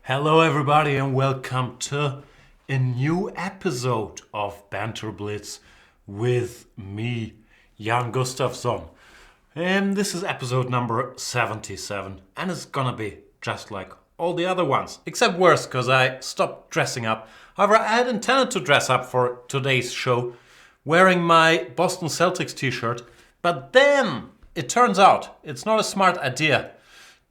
Hello everybody and welcome to a new episode of Banter Blitz with me, Jan Gustafsson. And this is episode number 77 and it's gonna be just like all the other ones, except worse because I stopped dressing up. However, I had intended to dress up for today's show wearing my Boston Celtics t-shirt, but then it turns out it's not a smart idea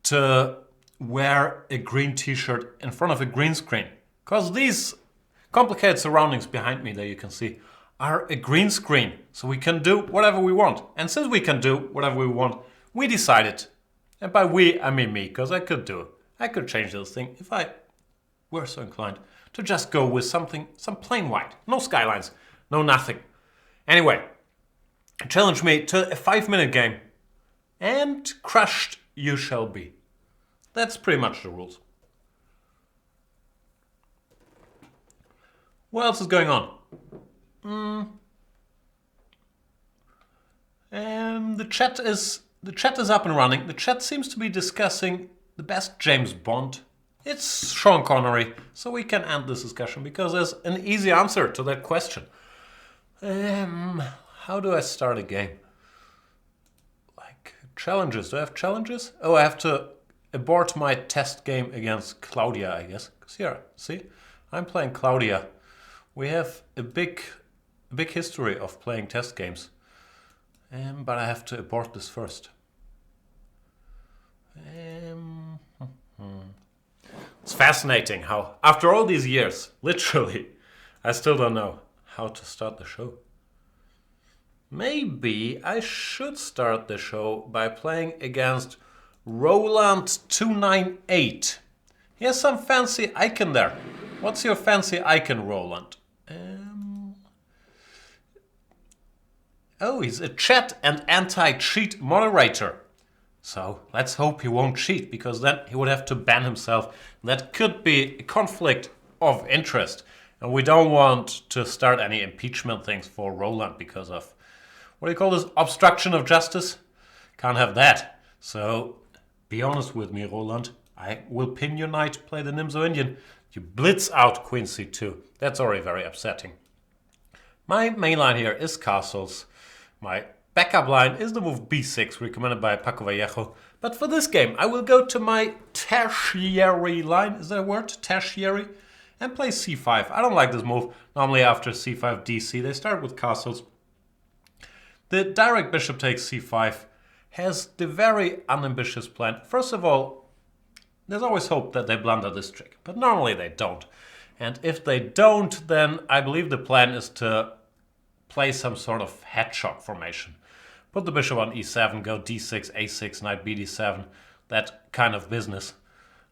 to wear a green t-shirt in front of a green screen, because these complicated surroundings behind me that you can see are a green screen, so we can do whatever we want. And since we can do whatever we want, we decided, and by we I mean me, because I could change this thing if I were so inclined, to just go with some plain white, no skylines, no nothing. Anyway, challenge me to a 5-minute game and crushed you shall be. That's pretty much the rules. What else is going on? The chat is up and running. The chat seems to be discussing the best James Bond. It's Sean Connery, so we can end this discussion because there's an easy answer to that question. How do I start a game? Like challenges. Do I have challenges? Oh, I have to abort my test game against Claudia, I guess. Because here, see, I'm playing Claudia. We have a big history of playing test games. But I have to abort this first. It's fascinating how, after all these years, literally, I still don't know how to start the show. Maybe I should start the show by playing against Roland 298. He has some fancy icon there. What's your fancy icon, Roland? Oh, he's a chat and anti-cheat moderator. So let's hope he won't cheat, because then he would have to ban himself. That could be a conflict of interest. And we don't want to start any impeachment things for Roland because of, what do you call this, obstruction of justice? Can't have that. So be honest with me, Roland. I will pin your knight, play the Nimzo Indian. You blitz out Queen C2. That's already very upsetting. My main line here is castles. My backup line is the move B6, recommended by Paco Vallejo. But for this game, I will go to my tertiary line. Is that a word? Tertiary? And play C5. I don't like this move. Normally after C5 DC, they start with castles. The direct bishop takes C5 has the very unambitious plan. First of all, there's always hope that they blunder this trick, but normally they don't. And if they don't, then I believe the plan is to play some sort of hedgehog formation. Put the bishop on E7, go D6, A6, knight BD7, that kind of business.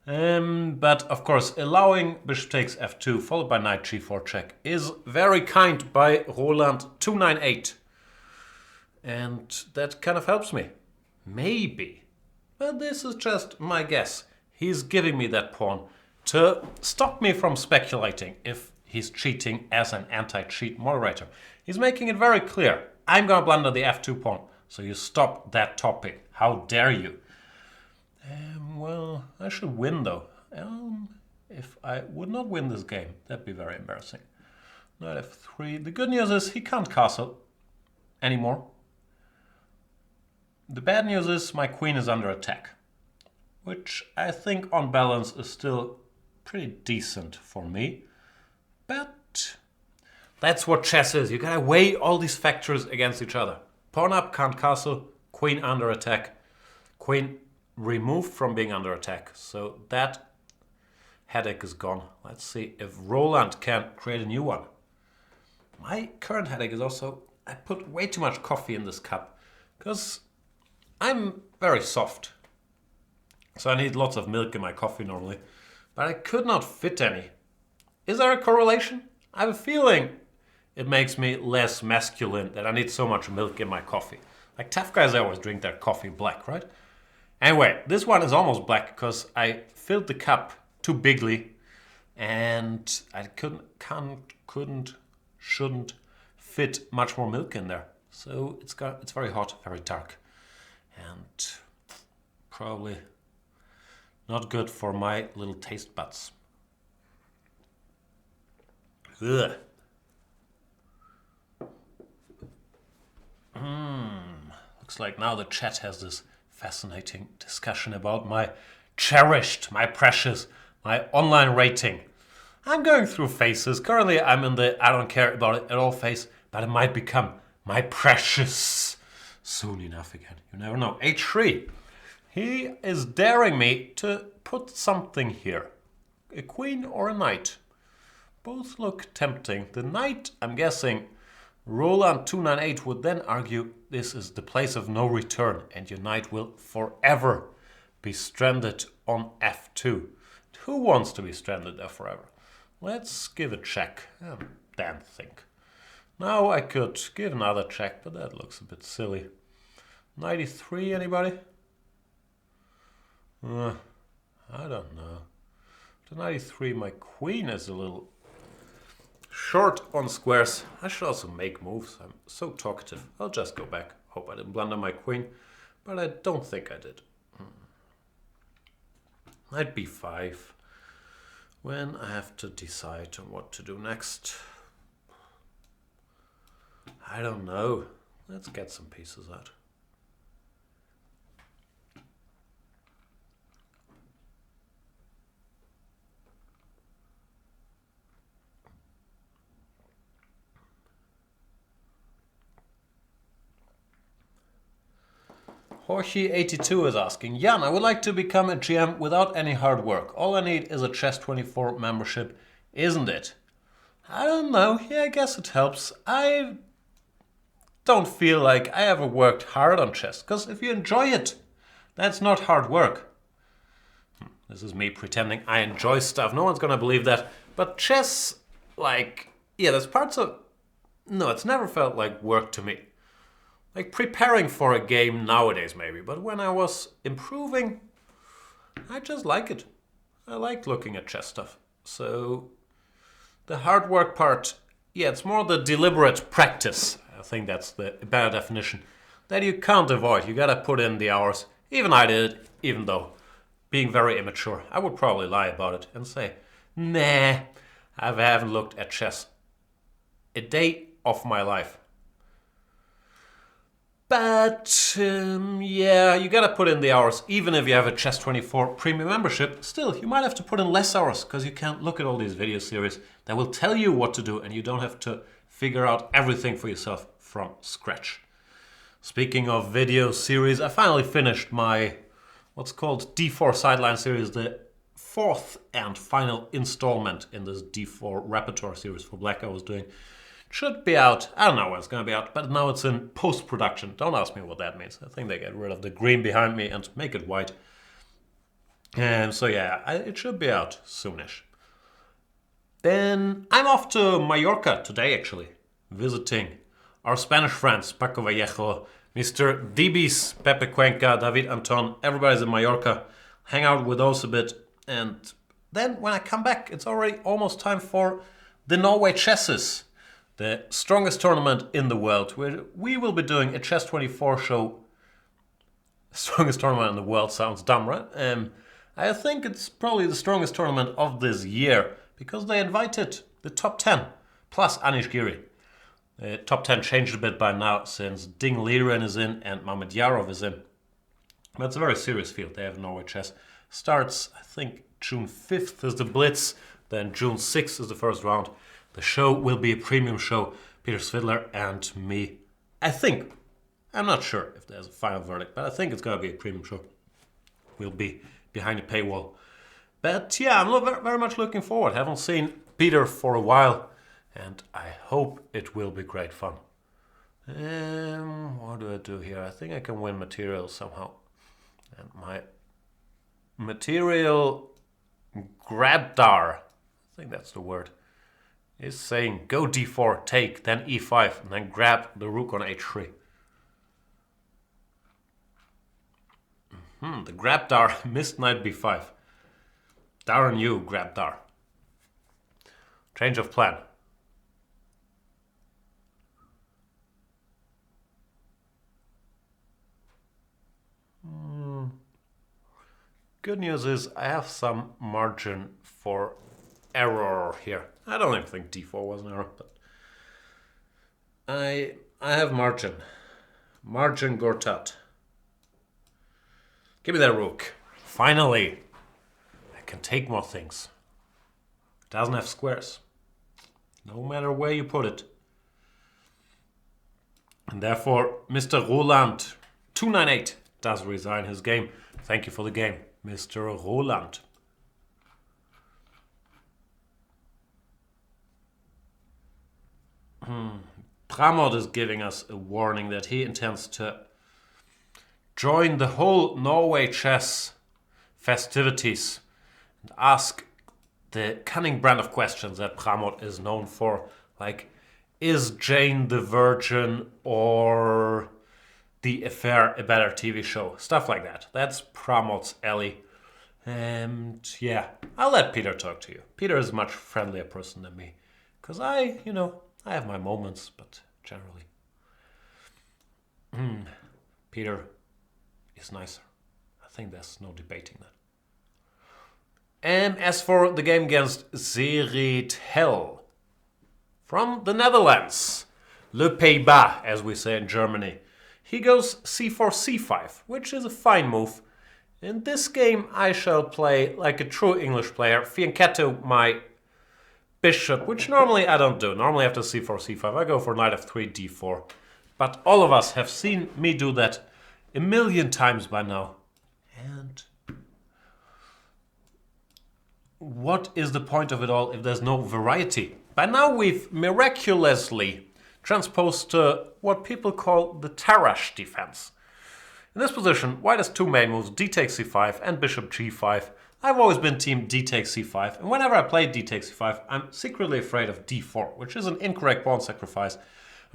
But of course, allowing bishop takes F2 followed by knight G4 check is very kind by Roland 298. And that kind of helps me. Maybe. But this is just my guess. He's giving me that pawn to stop me from speculating if he's cheating as an anti-cheat moderator. He's making it very clear. I'm gonna blunder the F2 pawn. So you stop that topic. How dare you? Well, I should win though. If I would not win this game, that'd be very embarrassing. Knight F3. The good news is he can't castle anymore. The bad news is my queen is under attack, which I think on balance is still pretty decent for me. But that's what chess is. You gotta weigh all these factors against each other. Pawn up, can't castle, queen under attack, queen removed from being under attack. So that headache is gone. Let's see if Roland can create a new one. My current headache is also, I put way too much coffee in this cup because I'm very soft. So I need lots of milk in my coffee normally, but I could not fit any. Is there a correlation? I have a feeling it makes me less masculine that I need so much milk in my coffee. Like tough guys, they always drink their coffee black, right? Anyway, this one is almost black because I filled the cup too bigly and I shouldn't fit much more milk in there. So it's very hot, very dark, and probably not good for my little taste buds. Ugh. Looks like now the chat has this fascinating discussion about my cherished, my precious, my online rating. I'm going through phases. Currently I'm in the I don't care about it at all phase, but it might become my precious soon enough again. You never know. H3. He is daring me to put something here. A queen or a knight. Both look tempting. The knight, I'm guessing, Roland 298 would then argue this is the place of no return and your knight will forever be stranded on F2. Who wants to be stranded there forever? Let's give a check. Damn think. Now I could give another check, but that looks a bit silly. 93, anybody? I don't know. To 93, my queen is a little short on squares. I should also make moves. I'm so talkative. I'll just go back. Hope I didn't blunder my queen, but I don't think I did. Knight b5. When I have to decide on what to do next. I don't know. Let's get some pieces out. Hoshi82 is asking, Jan, I would like to become a GM without any hard work. All I need is a Chess24 membership, isn't it? I don't know. Yeah, I guess it helps. I don't feel like I ever worked hard on chess, because if you enjoy it, that's not hard work. This is me pretending I enjoy stuff. No one's gonna believe that. But chess, like, yeah, there's parts of... No, it's never felt like work to me. Like preparing for a game nowadays maybe, but when I was improving, I just like it. I like looking at chess stuff. So the hard work part, yeah, it's more the deliberate practice. I think that's the better definition. That you can't avoid. You gotta put in the hours. Even I did, even though being very immature, I would probably lie about it and say, nah, I haven't looked at chess a day of my life. But, yeah, you gotta put in the hours. Even if you have a Chess24 premium membership, still, you might have to put in less hours because you can't look at all these video series that will tell you what to do and you don't have to figure out everything for yourself from scratch. Speaking of video series, I finally finished my, what's called D4 Sideline series, the fourth and final installment in this D4 repertoire series for Black I was doing. Should be out. I don't know when it's going to be out, but now it's in post-production. Don't ask me what that means. I think they get rid of the green behind me and make it white. And so yeah, it should be out soonish. Then I'm off to Mallorca today, actually, visiting our Spanish friends, Paco Vallejo, Mr. Dibis, Pepe Cuenca, David Anton. Everybody's in Mallorca. Hang out with those a bit. And then when I come back, it's already almost time for the Norway Chesses. The strongest tournament in the world, where we will be doing a Chess24 show. Strongest tournament in the world sounds dumb, right? I think it's probably the strongest tournament of this year, because they invited the top 10, plus Anish Giri. The top 10 changed a bit by now, since Ding Liren is in and Mehmet Yarov is in. But it's a very serious field. They have Norway Chess. Starts, I think, June 5th is the Blitz, then June 6th is the first round. The show will be a premium show. Peter Svidler and me. I think. I'm not sure if there's a final verdict, but I think it's going to be a premium show. We'll be behind a paywall. But yeah, I'm very much looking forward. Haven't seen Peter for a while, and I hope it will be great fun. What do I do here? I think I can win material somehow. And my material Grabdar, I think that's the word, is saying go d4, take, then e5, and then grab the rook on h3. The Grabdar missed knight b5. Darn you, Grabdar. Change of plan. Good news is I have some margin for error here. I don't even think d4 was an error, but I have margin. Margin Gortat. Give me that rook. Finally, I can take more things. It doesn't have squares. No matter where you put it. And therefore, Mr. Roland, 298, does resign his game. Thank you for the game, Mr. Roland. Pramod is giving us a warning that he intends to join the whole Norway chess festivities and ask the cunning brand of questions that Pramod is known for, like, is Jane the Virgin or The Affair a better TV show? Stuff like that. That's Pramod's alley. And yeah, I'll let Peter talk to you. Peter is a much friendlier person than me. Because I have my moments, but generally. Peter is nicer. I think there's no debating that. And as for the game against Ceridel, from the Netherlands, Le Pays-Bas, as we say in Germany, he goes c4, c5, which is a fine move. In this game, I shall play like a true English player, fianchetto my bishop, which normally I don't do. Normally after c4, c5, I go for knight f3, d4. But all of us have seen me do that a million times by now. And what is the point of it all if there's no variety? By now we've miraculously transposed to what people call the Tarrasch defense. In this position, white has two main moves, d takes c5 and bishop g5. I've always been team d takes c5, and whenever I play d takes c5, I'm secretly afraid of d4, which is an incorrect pawn sacrifice.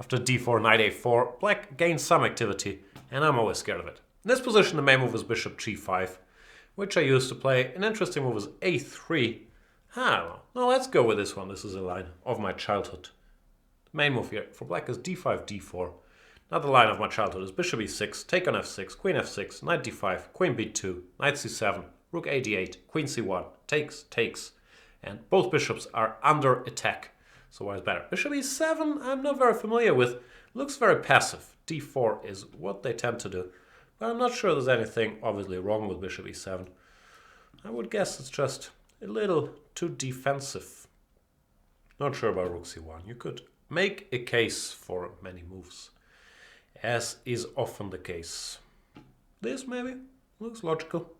After d4, knight a4, black gains some activity, and I'm always scared of it. In this position, the main move is bishop g5, which I used to play. An interesting move is a3. No, let's go with this one. This is a line of my childhood. The main move here for black is d5, d4. Another line of my childhood is bishop e6, take on f6, queen f6, knight d5, queen b2, knight c7, rook a d8, queen c1, takes, and both bishops are under attack. So what is better? Bishop e7, I'm not very familiar with. Looks very passive. d4 is what they tend to do. But I'm not sure there's anything obviously wrong with bishop e7. I would guess it's just a little too defensive. Not sure about rook c1. You could make a case for many moves, as is often the case. This maybe looks logical.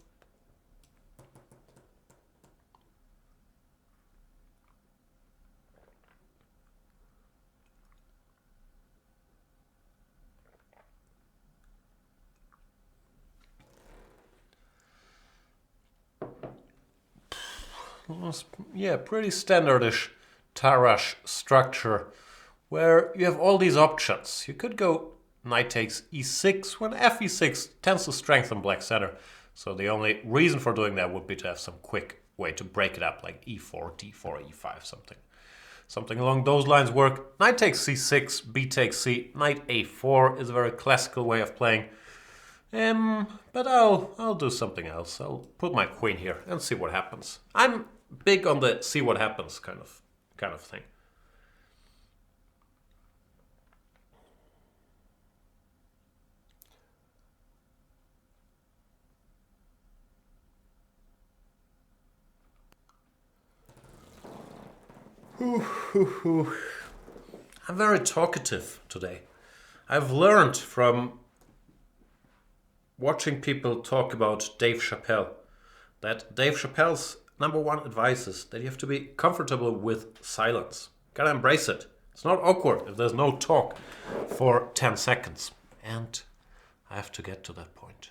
Yeah, pretty standardish Tarrasch structure where you have all these options. You could go knight takes e6 when fe6 tends to strengthen black center. So the only reason for doing that would be to have some quick way to break it up, like e4, d4, e5, something. Something along those lines work. Knight takes c6, b takes c, knight a4 is a very classical way of playing. But I'll do something else. I'll put my queen here and see what happens. I'm big on the see what happens kind of thing. I'm very talkative today. I've learned from watching people talk about Dave Chappelle that Dave Chappelle's #1 advice is that you have to be comfortable with silence. Gotta embrace it. It's not awkward if there's no talk for 10 seconds. And I have to get to that point.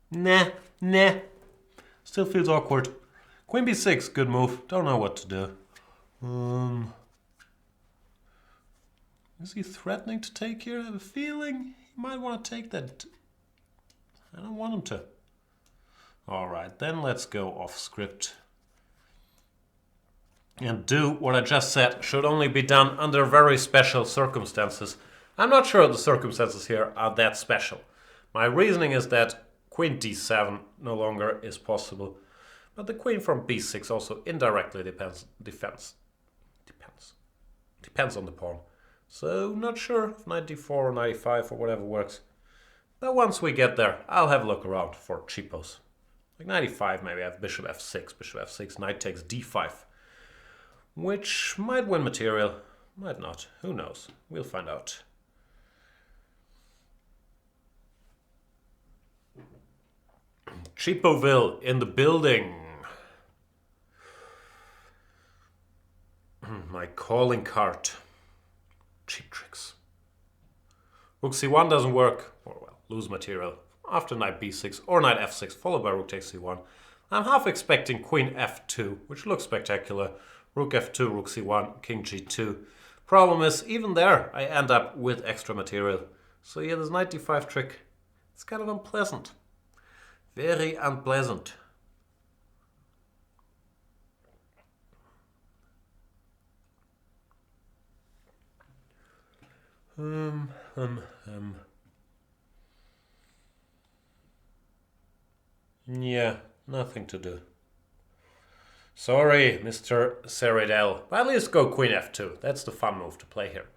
Nah. Still feels awkward. Queen b6, good move. Don't know what to do. Is he threatening to take here? I have a feeling he might want to take that. I don't want him to. Alright, then let's go off script. And do what I just said should only be done under very special circumstances. I'm not sure the circumstances here are that special. My reasoning is that queen d7 no longer is possible, but the queen from b6 also indirectly depends on the pawn. So not sure if knight d4 or knight e5 or whatever works. But once we get there, I'll have a look around for cheapos. Like knight e5, maybe I have bishop f6, knight takes d5. Which might win material, might not, who knows, we'll find out. Cheapoville in the building. My calling card. Cheap tricks. Rook c1 doesn't work, or well, lose material. After knight b6 or knight f6, followed by rook takes c1. I'm half expecting queen f2, which looks spectacular. Rook f2, rook c1, king g2. Problem is, even there, I end up with extra material. So yeah, this knight d5 trick, it's kind of unpleasant. Very unpleasant. Yeah, nothing to do. Sorry, Mr. Ceridel. But at least go queen f2. That's the fun move to play here.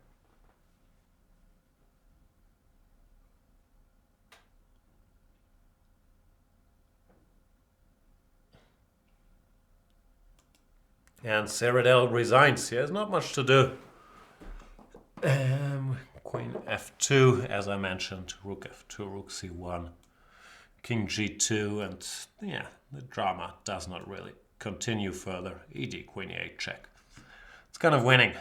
And Ceridel resigns. He has not much to do. Queen f2, as I mentioned. Rook f2, rook c1, king g2, and yeah, the drama does not really continue further. E.g. queen e8 check. It's kind of winning.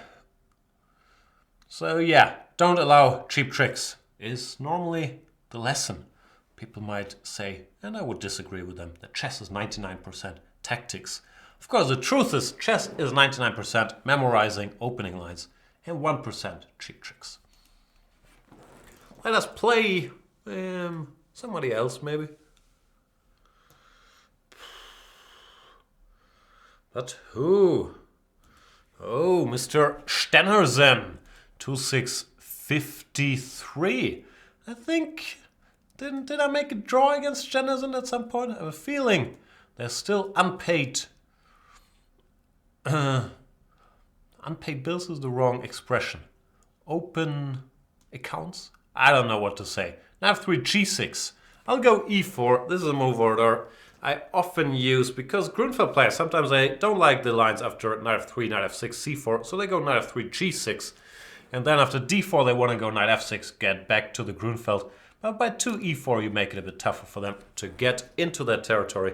So yeah, don't allow cheap tricks is normally the lesson. People might say, and I would disagree with them, that chess is 99% tactics. Of course, the truth is chess is 99% memorizing opening lines and 1% cheap tricks. Let us play somebody else, maybe. But who? Oh, Mr. Stenerson, 2653. I think, did I make a draw against Stenerson at some point? I have a feeling there's still unpaid. Unpaid bills is the wrong expression. Open accounts? I don't know what to say. Knight f3, g6. I'll go e4. This is a move order I often use because Grunfeld players, sometimes they don't like the lines after knight f3, knight f6, c4, so they go knight f3, g6. And then after d4 they want to go knight f6, get back to the Grunfeld. But by 2 e4 you make it a bit tougher for them to get into that territory.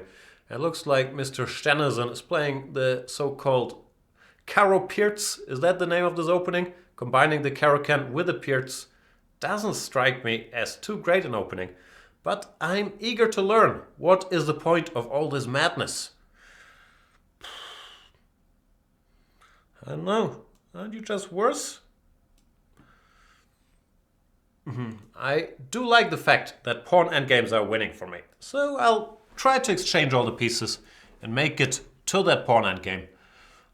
It looks like Mr. Stenerson is playing the so-called Caro Pirz. Is that the name of this opening? Combining the Caro-Can with the Pirz doesn't strike me as too great an opening. But I'm eager to learn. What is the point of all this madness? I don't know. Aren't you just worse? I do like the fact that pawn endgames are winning for me. So I'll try to exchange all the pieces and make it to that pawn endgame.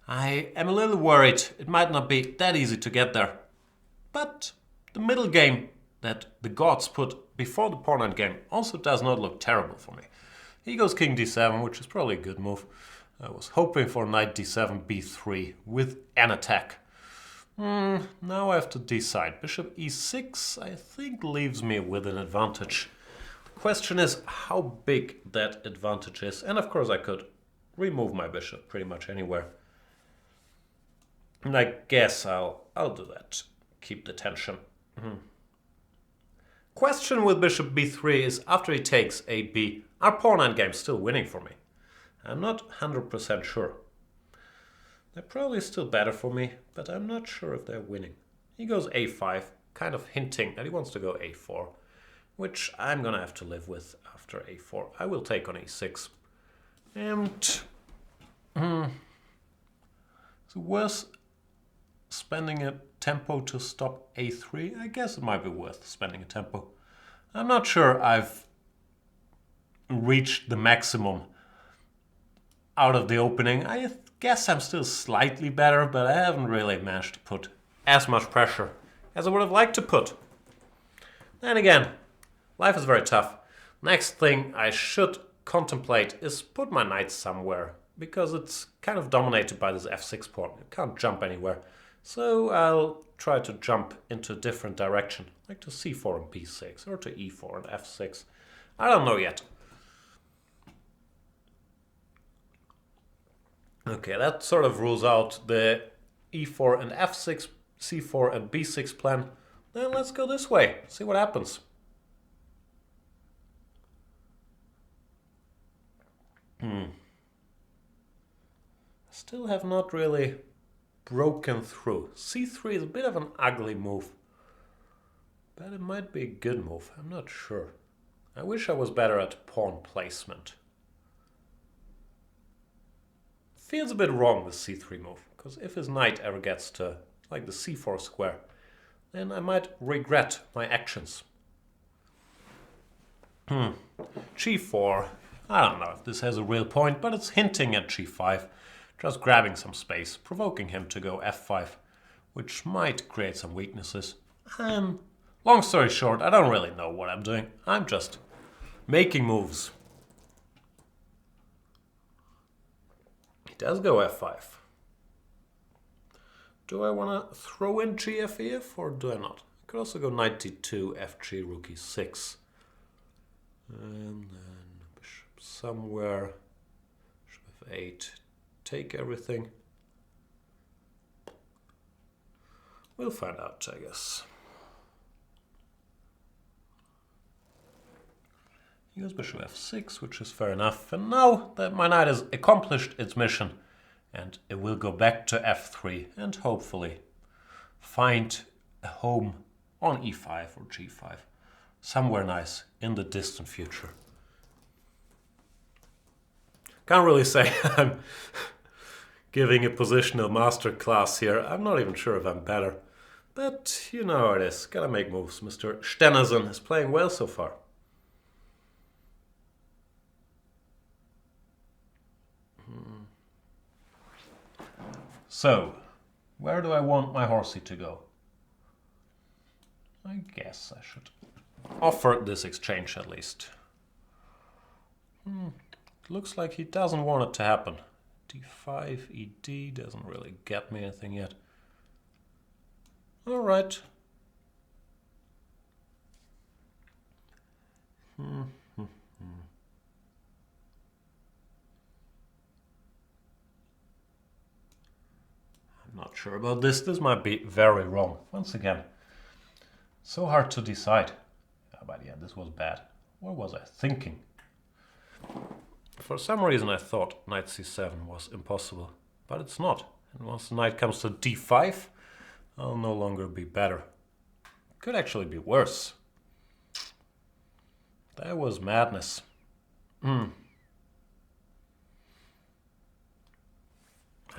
I am a little worried it might not be that easy to get there. But the middle game that the gods put before the pawn endgame also does not look terrible for me. He goes king d7, which is probably a good move. I was hoping for knight d7, b3 with an attack. Now I have to decide. Bishop e6, I think, leaves me with an advantage. The question is how big that advantage is. And of course I could remove my bishop pretty much anywhere. And I guess I'll do that. Keep the tension. Question with bishop b3 is after he takes a b, are pawn endgames still winning for me? I'm not 100% sure. They're probably still better for me, but I'm not sure if they're winning. He goes a5, kind of hinting that he wants to go a4, which I'm gonna have to live with after a4. I will take on e6. And is it worth spending a tempo to stop a3? I guess it might be worth spending a tempo. I'm not sure I've reached the maximum out of the opening. I guess I'm still slightly better, but I haven't really managed to put as much pressure as I would have liked to put. Then again, Life is very tough. Next thing I should contemplate is put my knight somewhere, because it's kind of dominated by this f6 pawn. You can't jump anywhere. So I'll try to jump into a different direction, like to c4 and b6, or to e4 and f6. I don't know yet. Okay, that sort of rules out the e4 and f6, c4 and b6 plan. Then let's go this way, see what happens. Still have not really broken through. c3 is a bit of an ugly move, but it might be a good move, I'm not sure. I wish I was better at pawn placement. Feels a bit wrong, this c3 move, because if his knight ever gets to like the c4 square, then I might regret my actions. g4, I don't know if this has a real point, but it's hinting at g5, just grabbing some space, provoking him to go f5, which might create some weaknesses. Long story short, I don't really know what I'm doing. I'm just making moves. He does go f5. Do I want to throw in gf or do I not? I could also go knight d2, fg, rook e6. And then bishop somewhere. Bishop f8. Take everything. We'll find out, I guess. He goes bishop f6, which is fair enough. And now that my knight has accomplished its mission, and it will go back to f3 and hopefully find a home on e5 or g5. Somewhere nice in the distant future. Can't really say I'm giving a positional masterclass here. I'm not even sure if I'm better. But you know how it is. Gotta make moves. Mr. Stenerson is playing well so far. So, where do I want my horsey to go? I guess I should offer this exchange at least. Looks like he doesn't want it to happen. d5, ed doesn't really get me anything yet. All right. I'm not sure about this. This might be very wrong. Once again, so hard to decide. But yeah, this was bad. What was I thinking? For some reason I thought knight c7 was impossible, but it's not. And once the knight comes to d5, I'll no longer be better. Could actually be worse. That was madness. I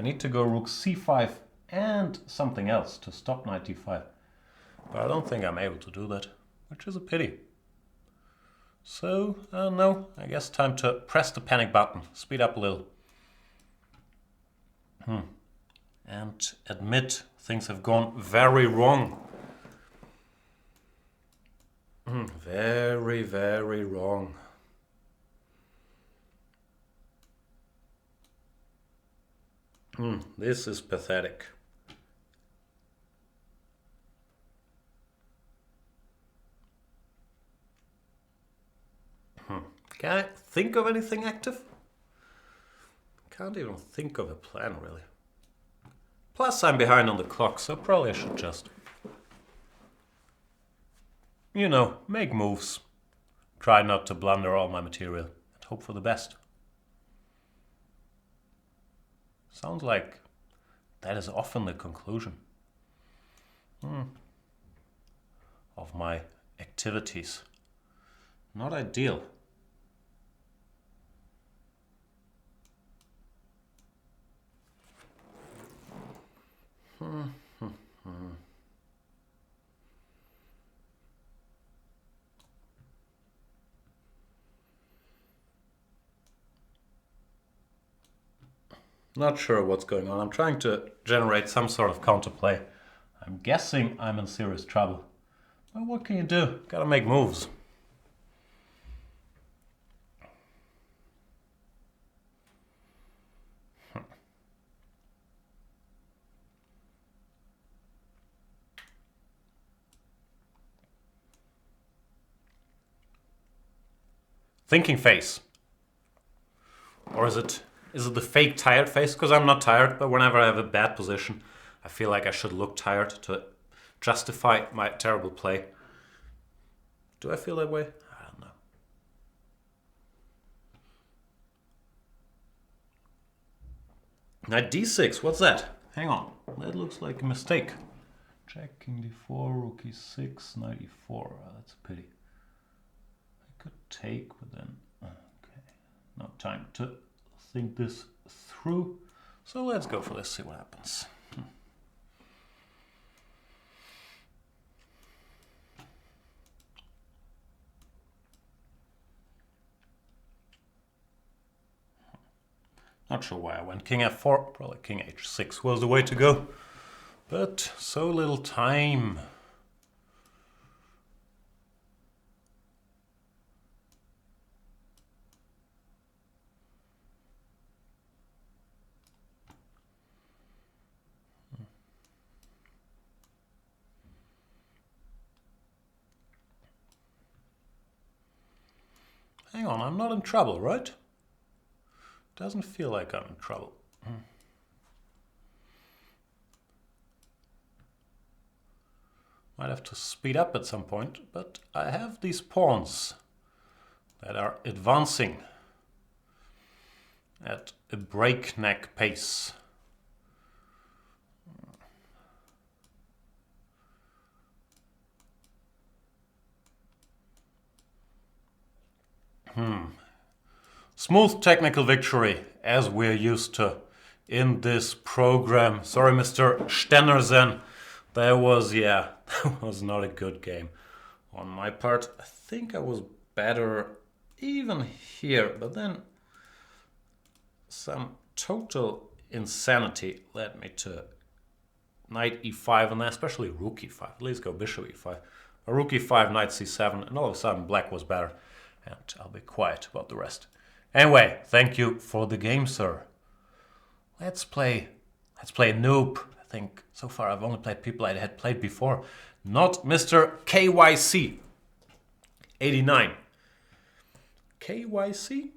need to go rook c5 and something else to stop knight d5. But I don't think I'm able to do that, which is a pity. So, no, I guess time to press the panic button, speed up a little. And admit things have gone very wrong. Very, very wrong. This is pathetic. Can I think of anything active? Can't even think of a plan, really. Plus, I'm behind on the clock, so probably I should just, you know, make moves. Try not to blunder all my material and hope for the best. Sounds like that is often the conclusion of my activities. Not ideal. Not sure what's going on. I'm trying to generate some sort of counterplay. I'm guessing I'm in serious trouble. But what can you do? Gotta make moves. thinking face. Or is it the fake tired face? Because I'm not tired, but whenever I have a bad position, I feel like I should look tired to justify my terrible play. Do I feel that way? I don't know. Knight d6, what's that? Hang on, that looks like a mistake. Check, king d4, rook e6, knight e4. Oh, that's a pity. I could take, but then... Okay, no time to think this through. So let's go for this, see what happens. Not sure why I went king f4, probably king h6 was the way to go. But so little time. Hang on, I'm not in trouble, right? Doesn't feel like I'm in trouble. Might have to speed up at some point, but I have these pawns that are advancing at a breakneck pace. Smooth technical victory, as we're used to in this program. Sorry, Mr. Stenerson. That was not a good game on my part. I think I was better even here, but then some total insanity led me to knight e5 and then especially rook e5. At least go bishop e5. A rook e5, knight c7, and all of a sudden black was better. And I'll be quiet about the rest. Anyway, thank you for the game, sir. Let's play a noob. I think so far I've only played people I had played before. Not Mr. KYC 89. KYC?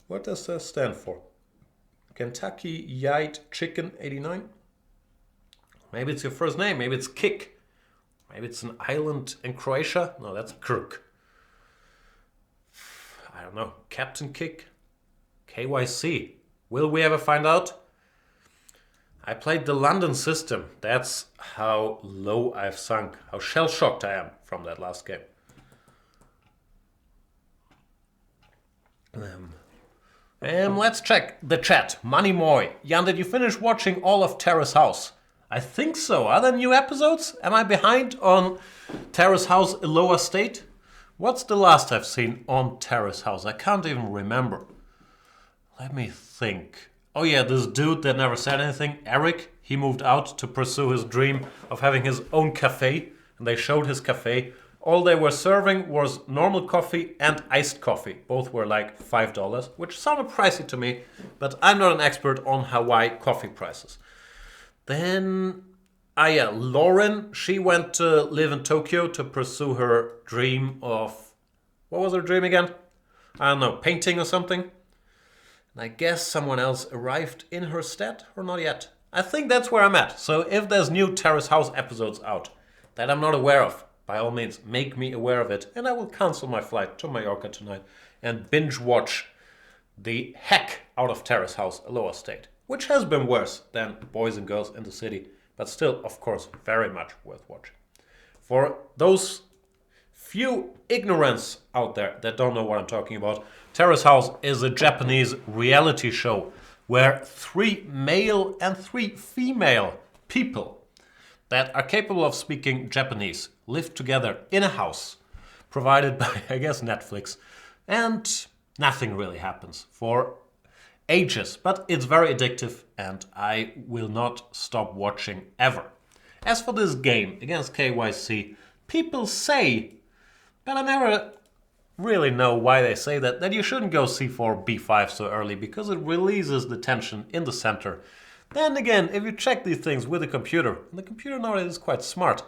What does that stand for? Kentucky Yite Chicken 89? Maybe it's your first name. Maybe it's Kick. Maybe it's an island in Croatia. No, that's Kirk. I don't know. Captain Kick? KYC. Will we ever find out? I played the London system. That's how low I've sunk. How shell-shocked I am from that last game. Let's check the chat. Money Moy. Jan, did you finish watching all of Terrace House? I think so. Are there new episodes? Am I behind on Terrace House Lower State? What's the last I've seen on Terrace House? I can't even remember. Let me think. Oh yeah, this dude that never said anything, Eric, he moved out to pursue his dream of having his own cafe. And they showed his cafe. All they were serving was normal coffee and iced coffee. Both were like $5, which sounded pricey to me. But I'm not an expert on Hawaii coffee prices. Then, Lauren, she went to live in Tokyo to pursue her dream of, what was her dream again? I don't know, painting or something. And I guess someone else arrived in her stead, or not yet. I think that's where I'm at. So if there's new Terrace House episodes out that I'm not aware of, by all means, make me aware of it. And I will cancel my flight to Mallorca tonight and binge watch the heck out of Terrace House Lower State, which has been worse than Boys and Girls in the City, but still, of course, very much worth watching. For those few ignorants out there that don't know what I'm talking about, Terrace House is a Japanese reality show where 3 male and 3 female people that are capable of speaking Japanese live together in a house provided by, I guess, Netflix, and nothing really happens for ages, but it's very addictive and I will not stop watching ever. As for this game against KYC, people say, but I never really know why they say that you shouldn't go c4, b5 so early because it releases the tension in the center. Then again, if you check these things with a computer, and the computer nowadays is quite smart,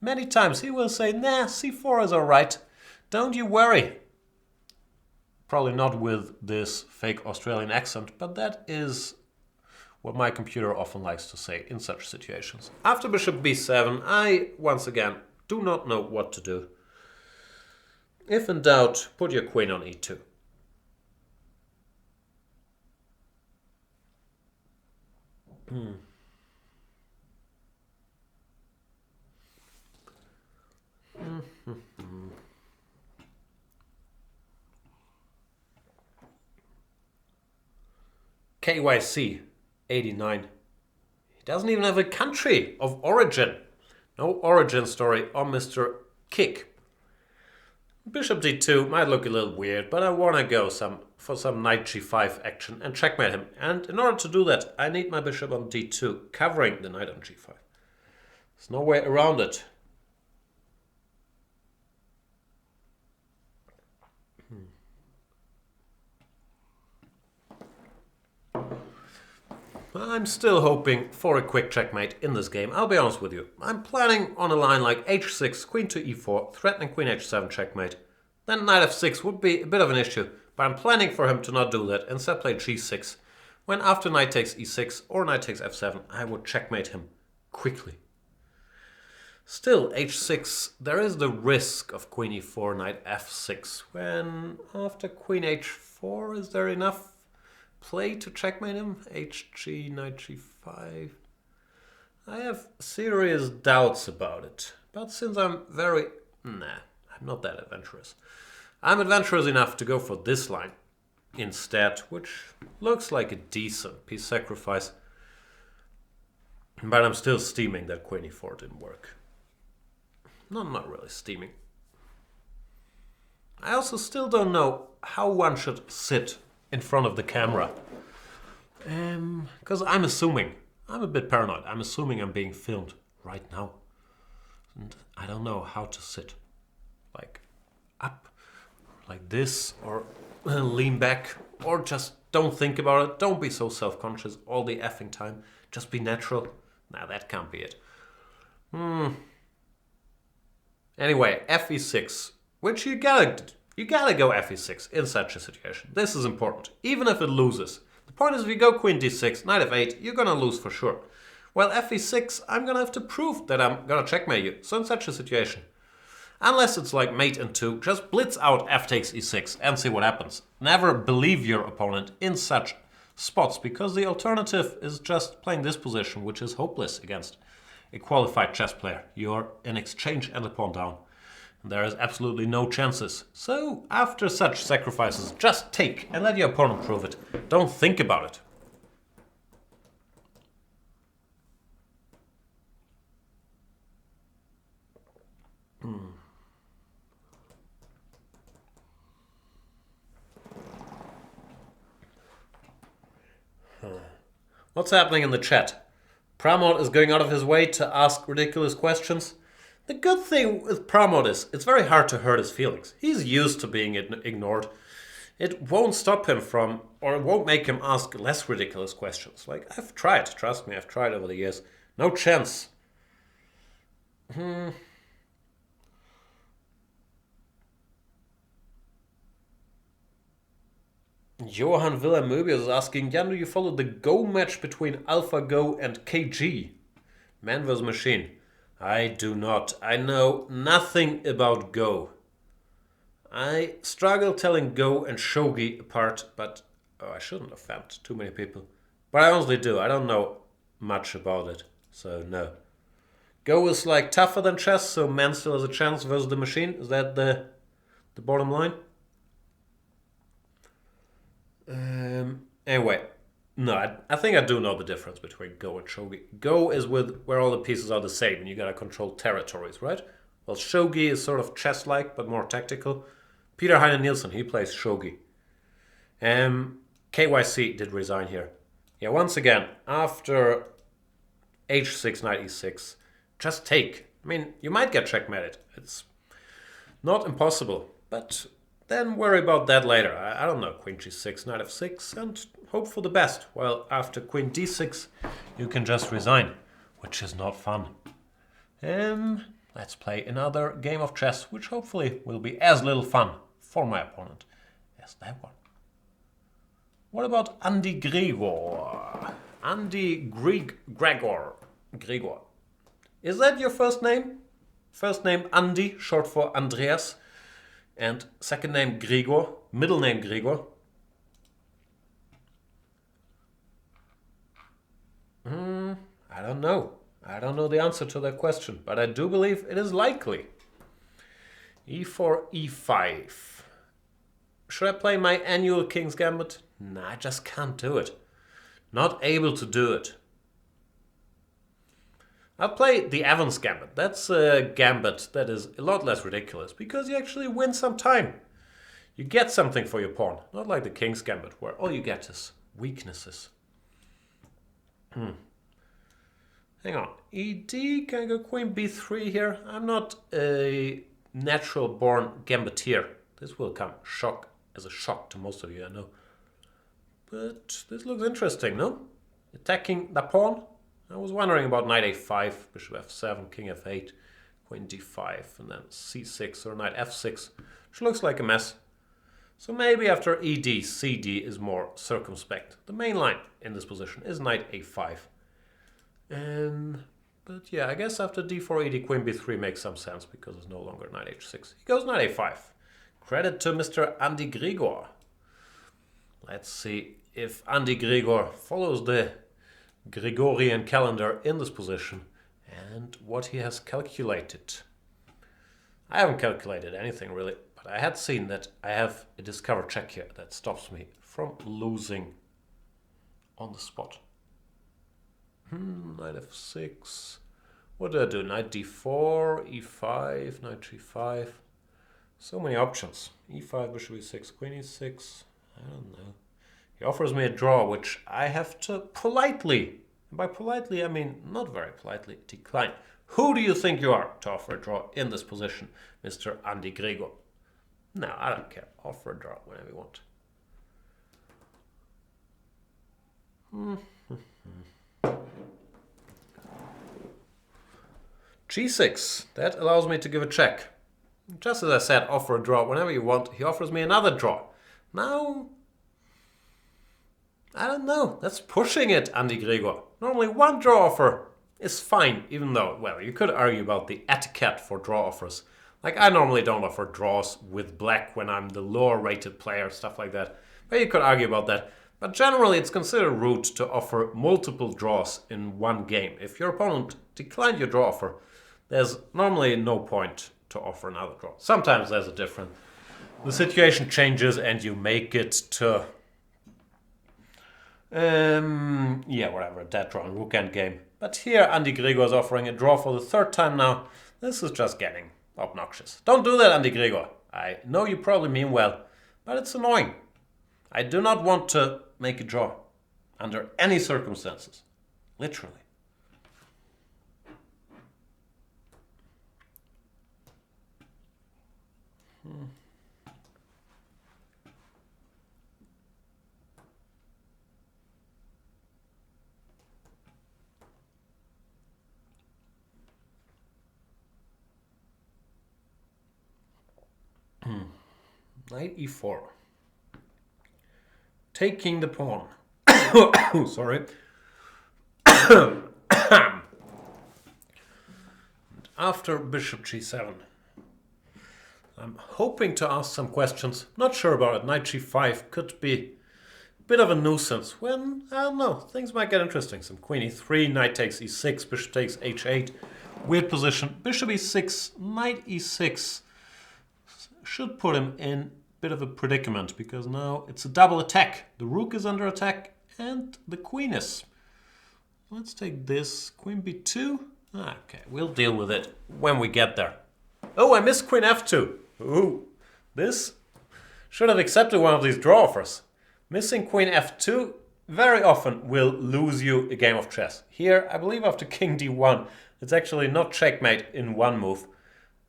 many times he will say, nah, c4 is alright, don't you worry. Probably not with this fake Australian accent, but that is what my computer often likes to say in such situations. After bishop b7, I, once again, do not know what to do. If in doubt, put your queen on e2. KYC 89. He doesn't even have a country of origin. No origin story on Mr. Kick. Bishop d2 might look a little weird, but I want to go for some knight g5 action and checkmate him. And in order to do that, I need my bishop on d2, covering the knight on g5. There's no way around it. I'm still hoping for a quick checkmate in this game, I'll be honest with you. I'm planning on a line like h6, queen to e4, threatening queen h7 checkmate. Then knight f6 would be a bit of an issue, but I'm planning for him to not do that, instead play g6, when after knight takes e6 or knight takes f7, I would checkmate him quickly. Still, h6, there is the risk of queen e4, knight f6, when after queen h4, is there enough play to checkmate him? Hg, knight g5. I have serious doubts about it. But since I'm I'm not that adventurous. I'm adventurous enough to go for this line instead, which looks like a decent piece sacrifice. But I'm still steaming that queen e4 didn't work. No, I'm not really steaming. I also still don't know how one should sit in front of the camera. Because I'm a bit paranoid. I'm assuming I'm being filmed right now. And I don't know how to sit. Like up, like this, or lean back, or just don't think about it. Don't be so self-conscious all the effing time. Just be natural. Nah, that can't be it. Anyway, fe6, which you gotta go fe6 in such a situation. This is important, even if it loses. The point is, if you go queen d6, knight f8, you're gonna lose for sure. Well, fe6, I'm gonna have to prove that I'm gonna checkmate you. So in such a situation, unless it's like mate in 2, just blitz out f takes e6 and see what happens. Never believe your opponent in such spots, because the alternative is just playing this position, which is hopeless against a qualified chess player. You're in exchange and a pawn down. There is absolutely no chances. So after such sacrifices, just take and let your opponent prove it. Don't think about it. What's happening in the chat? Pramod is going out of his way to ask ridiculous questions. The good thing with Pramod is it's very hard to hurt his feelings. He's used to being ignored. It won't stop him from, or it won't make him ask less ridiculous questions. Like, I've tried, trust me, I've tried over the years. No chance. Johan Villamöbius is asking, Jan, do you follow the Go match between AlphaGo and KG? Man vs. Machine. I do not. I know nothing about Go. I struggle telling Go and Shogi apart, but I shouldn't offend too many people. But I honestly do. I don't know much about it, so no. Go is like tougher than chess, so man still has a chance versus the machine. Is that the bottom line? Anyway, no, I think I do know the difference between Go and Shogi. Go is where all the pieces are the same and you gotta control territories, right? Well, Shogi is sort of chess-like, but more tactical. Peter Heine Nielsen, he plays Shogi. KYC did resign here. Yeah, once again, after h6, knight e6, just take. I mean, you might get checkmated. It's not impossible, but then worry about that later. I don't know, queen g6, knight f6, and hope for the best. Well, after queen d6, you can just resign, which is not fun. Let's play another game of chess, which hopefully will be as little fun for my opponent Yes, that one. What about Andy Grigor? Andy Grigor. Grigor. Is that your first name? First name Andy, short for Andreas. And second name Grigor, middle name Grigor. I don't know. I don't know the answer to that question, but I do believe it is likely. E4, E5. Should I play my annual King's Gambit? Nah, I just can't do it. Not able to do it. I'll play the Evans Gambit. That's a gambit that is a lot less ridiculous because you actually win some time. You get something for your pawn. Not like the King's Gambit where all you get is weaknesses. Hang on. ED, can I go Queen B3 here? I'm not a natural born gambiteer. This will come as a shock to most of you, I know. But this looks interesting, no? Attacking the pawn? I was wondering about knight a5, bishop f7, king f8, queen d5, and then c6 or knight f6, which looks like a mess. So maybe after ed, cd is more circumspect. The main line in this position is knight a5. But yeah, I guess after d4, ed, queen b3 makes some sense because it's no longer knight h6. He goes knight a5. Credit to Mr. Andy Grigor. Let's see if Andy Grigor follows the Gregorian calendar in this position and what he has calculated. I haven't calculated anything really, but I had seen that I have a discover check here that stops me from losing on the spot. Knight f6. What do I do? Knight d4, e5, knight g5. So many options. e5, bishop e6, queen e6. I don't know. He offers me a draw, which I have to politely, and by politely I mean not very politely, decline. Who do you think you are to offer a draw in this position, Mr. Andy Grigor? No, I don't care. Offer a draw whenever you want. G6. That allows me to give a check. Just as I said, offer a draw whenever you want. He offers me another draw. Now, I don't know. That's pushing it, Andy Grigor. Normally one draw offer is fine, even though, well, you could argue about the etiquette for draw offers. Like, I normally don't offer draws with black when I'm the lower rated player, stuff like that. But you could argue about that. But generally, it's considered rude to offer multiple draws in one game. If your opponent declined your draw offer, there's normally no point to offer another draw. Sometimes there's a difference. The situation changes and you make it to, whatever, dead draw and rook endgame. But here Andy Grigor is offering a draw for the third time now. This is just getting obnoxious. Don't do that, Andy Grigor. I know you probably mean well, but it's annoying. I do not want to make a draw under any circumstances. Literally. Knight e4. Taking the pawn. Sorry. After bishop g7. I'm hoping to ask some questions. Not sure about it. Knight g5 could be a bit of a nuisance when, I don't know, things might get interesting. Some queen e3, knight takes e6, bishop takes h8. Weird position. Bishop e6, knight e6 should put him in a bit of a predicament because now it's a double attack. The rook is under attack and the queen is. Let's take this. Queen b2. Okay, we'll deal with it when we get there. Oh, I missed queen f2. Ooh, this should have accepted one of these draw offers. Missing queen f2 very often will lose you a game of chess. Here, I believe after king d1, it's actually not checkmate in one move.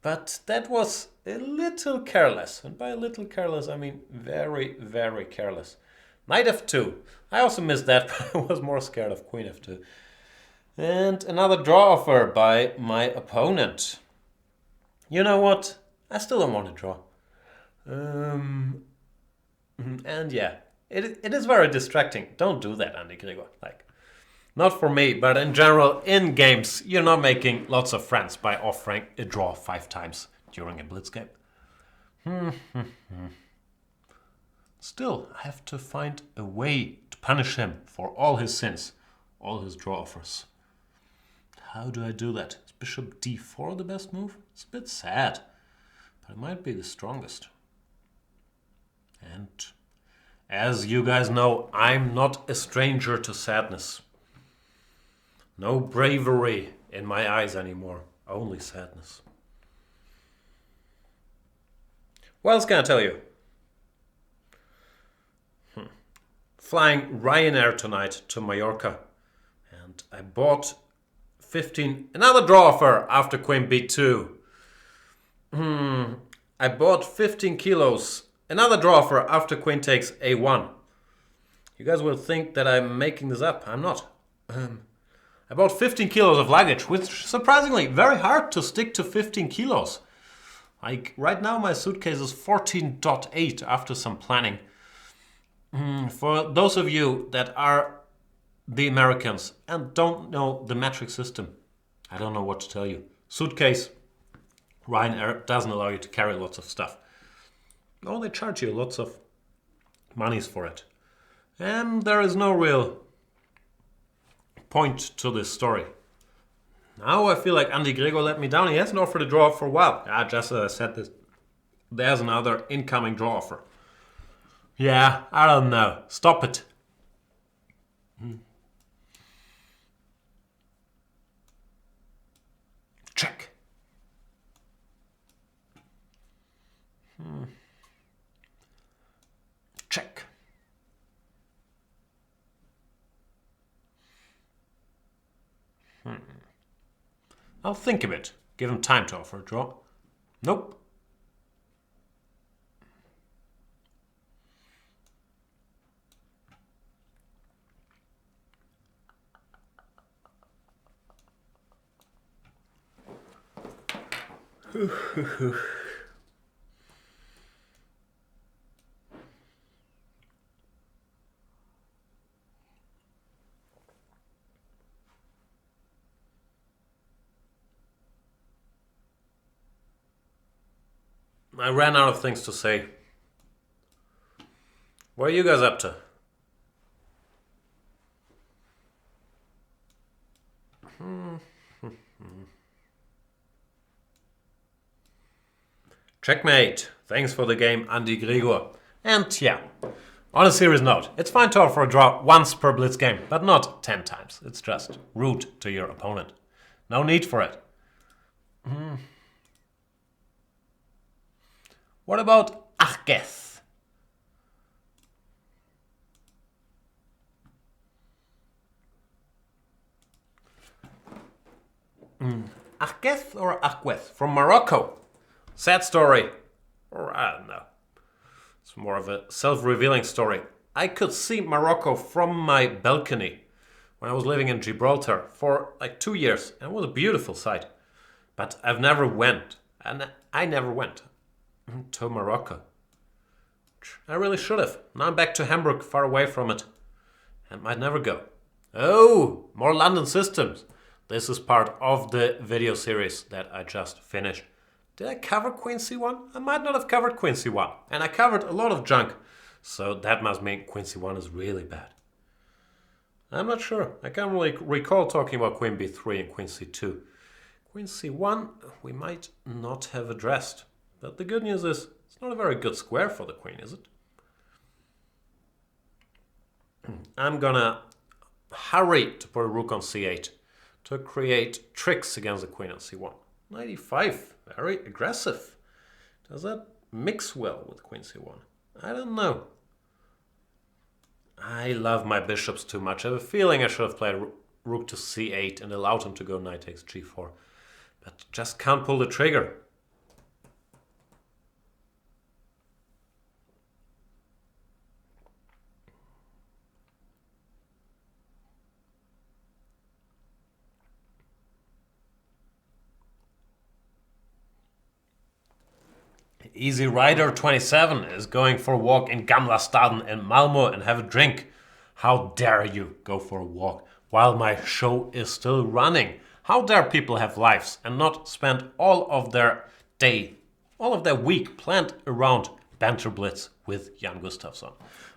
But that was a little careless. And by a little careless, I mean very, very careless. Knight f2. I also missed that, but I was more scared of queen f2. And another draw offer by my opponent. You know what? I still don't want to draw. And yeah, it is very distracting. Don't do that, Andy Grigor. Like, not for me, but in general, in games, you're not making lots of friends by offering a draw 5 times during a blitz game. Still, I have to find a way to punish him for all his sins, all his draw offers. How do I do that? Is bishop d4 the best move? It's a bit sad, but it might be the strongest. And as you guys know, I'm not a stranger to sadness. No bravery in my eyes anymore, only sadness. What else can I tell you? Flying Ryanair tonight to Mallorca, and I bought 15, another draw offer after queen b2. I bought 15 kilos, another draw offer after queen takes a1. You guys will think that I'm making this up. I'm not. I bought 15 kilos of luggage, which surprisingly very hard to stick to 15 kilos. Like right now my suitcase is 14.8 after some planning. For those of you that are the Americans and don't know the metric system, I don't know what to tell you. Suitcase, Ryanair doesn't allow you to carry lots of stuff. Oh, they charge you lots of monies for it. And there is no real point to this story. Now I feel like Andy Grigor let me down. He hasn't offered a draw for a while. Just as I said this, there's another incoming draw offer. Yeah, I don't know. Stop it. Check. Check. I'll think of it. Give him time to offer a draw. Nope. I ran out of things to say. What are you guys up to? Checkmate. Thanks for the game, Andy Grigor. And yeah, on a serious note, it's fine to offer a draw once per blitz game, but not 10 times. It's just rude to your opponent. No need for it. What about Achgeth? Achgeth or Achweth from Morocco? Sad story. Or I don't know. It's more of a self-revealing story. I could see Morocco from my balcony when I was living in Gibraltar for like 2 years. And it was a beautiful sight. But I've never went. And I never went to Morocco. I really should have. Now I'm back to Hamburg, far away from it. And might never go. Oh, more London systems. This is part of the video series that I just finished. Did I cover Queen C1? I might not have covered Queen C1. And I covered a lot of junk. So that must mean Queen C1 is really bad. I'm not sure. I can't really recall talking about Queen B3 and Queen C2. Queen C1 we might not have addressed. But the good news is it's not a very good square for the queen, is it? I'm gonna hurry to put a rook on C8 to create tricks against the queen on C1. 95, very aggressive. Does that mix well with queen C1? I don't know. I love my bishops too much. I have a feeling I should have played rook to C8 and allowed him to go knight takes G4. But just can't pull the trigger. Easy Rider 27 is going for a walk in Gamla Staden in Malmö and have a drink. How dare you go for a walk while my show is still running? How dare people have lives and not spend all of their day, all of their week planned around Banter Blitz with Jan Gustafsson?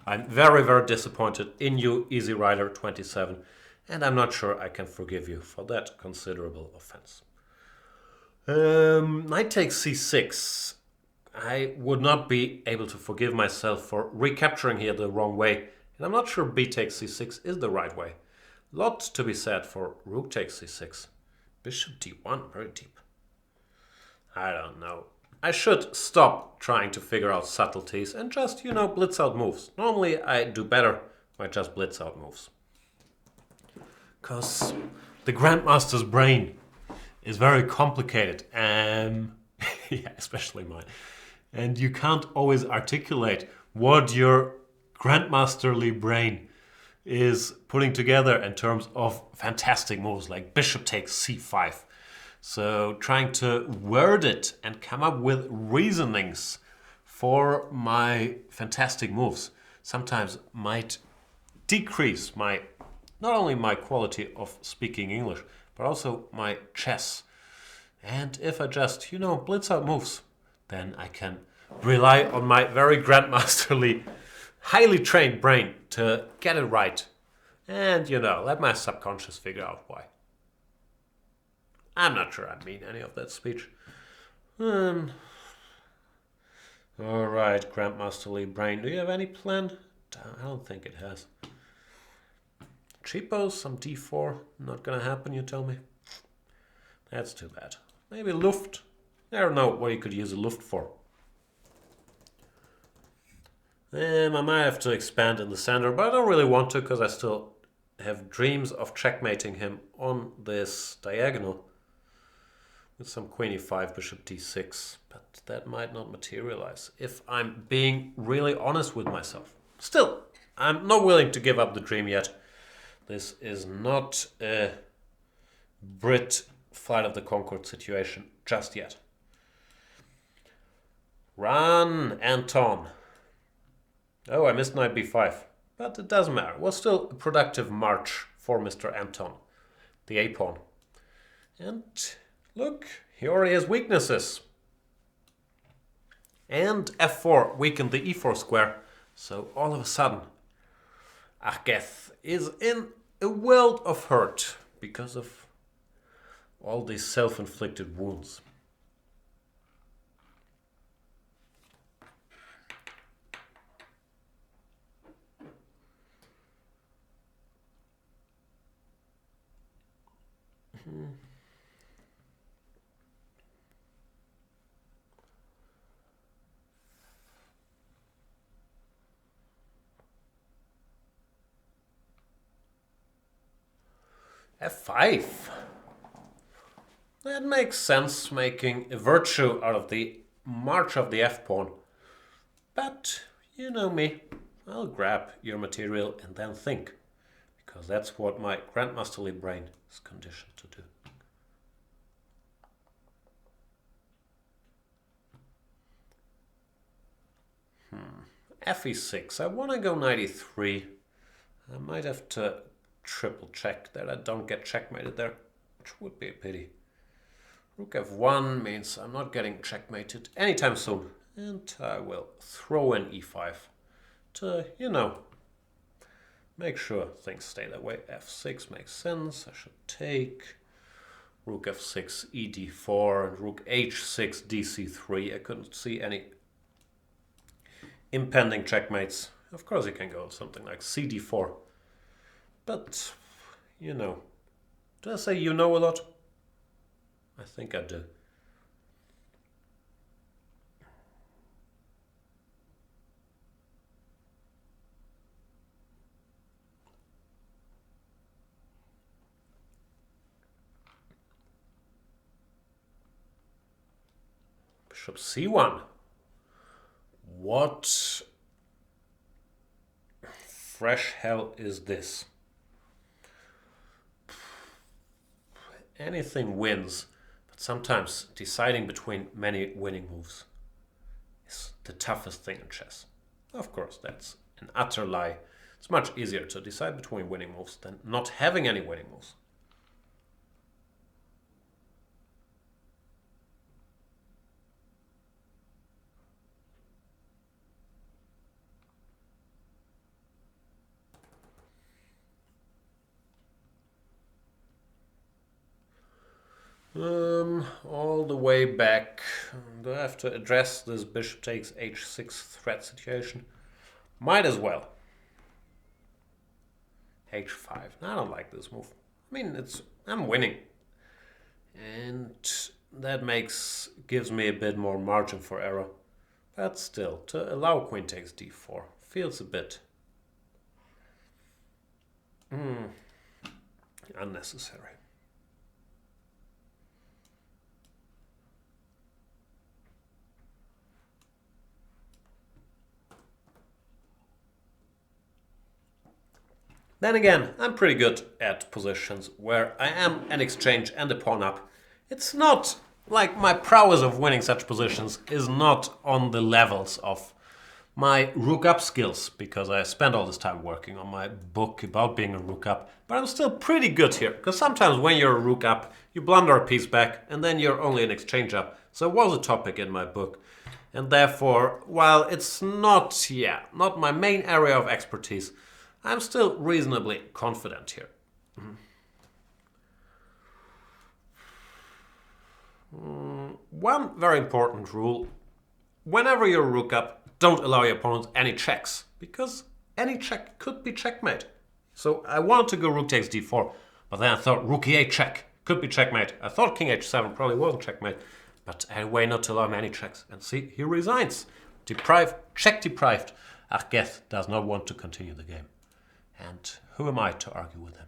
I'm very, very disappointed in you, Easy Rider 27, and I'm not sure I can forgive you for that considerable offense. Knight takes c6. I would not be able to forgive myself for recapturing here the wrong way, and I'm not sure b takes c6 is the right way. Lot to be said for rook takes c6. Bishop d1, very deep. I don't know. I should stop trying to figure out subtleties and just, blitz out moves. Normally I do better when I just blitz out moves. Because the Grandmaster's brain is very complicated, and yeah, especially mine. And you can't always articulate what your Grandmasterly brain is putting together in terms of fantastic moves like bishop takes c5. So trying to word it and come up with reasonings for my fantastic moves sometimes might decrease not only my quality of speaking English, but also my chess. And if I just, blitz out moves, then I can rely on my very grandmasterly, highly trained brain to get it right. And, let my subconscious figure out why. I'm not sure I mean any of that speech. Alright, grandmasterly brain, do you have any plan? I don't think it has. Cheapos, some d4, not gonna happen, you tell me? That's too bad. Maybe Luft. I don't know what you could use a Luft for. I might have to expand in the center, but I don't really want to because I still have dreams of checkmating him on this diagonal with some queen e5, bishop d6, but that might not materialize if I'm being really honest with myself. Still, I'm not willing to give up the dream yet. This is not a Brit Flight of the Conchord situation just yet. Run, Anton. Oh, I missed knight b5, but it doesn't matter. It was still a productive march for Mr. Anton, the a-pawn. And look, he already has weaknesses. And f4 weakened the e4 square, so all of a sudden, Achgeth is in a world of hurt because of all these self-inflicted wounds. f5. That makes sense, making a virtue out of the march of the f-pawn. But, you know me, I'll grab your material and then think, because that's what my grandmasterly brain is conditioned to do. fe6. I want to go knight e3. I might have to triple check that I don't get checkmated there, which would be a pity. Rook f1 means I'm not getting checkmated anytime soon. And I will throw in e5 to, make sure things stay that way. f6 makes sense. I should take rook f6, ed4, and rook h6, dc3. I couldn't see any impending checkmates. Of course you can go something like cd4. But, do I say a lot? I think I do. Bishop c1. What fresh hell is this? Anything wins, but sometimes deciding between many winning moves is the toughest thing in chess. Of course, that's an utter lie. It's much easier to decide between winning moves than not having any winning moves. All the way back. Do I have to address this bishop takes h6 threat situation? Might as well. h5. I don't like this move. I mean, I'm winning. And that gives me a bit more margin for error. But still, to allow queen takes d4 feels a bit unnecessary. Then again, I'm pretty good at positions where I am an exchange and a pawn up. It's not like my prowess of winning such positions is not on the levels of my rook up skills, because I spent all this time working on my book about being a rook up. But I'm still pretty good here, because sometimes when you're a rook up, you blunder a piece back and then you're only an exchange up. So it was a topic in my book. And therefore, while it's not my main area of expertise, I'm still reasonably confident here. One very important rule: whenever you're rook up, don't allow your opponent any checks, because any check could be checkmate. So I wanted to go rook takes d4, but then I thought rook e8 check could be checkmate. I thought king h7 probably wasn't checkmate, but anyway, not to allow him any checks. And see, he resigns. Check deprived. Argeth does not want to continue the game. And who am I to argue with him?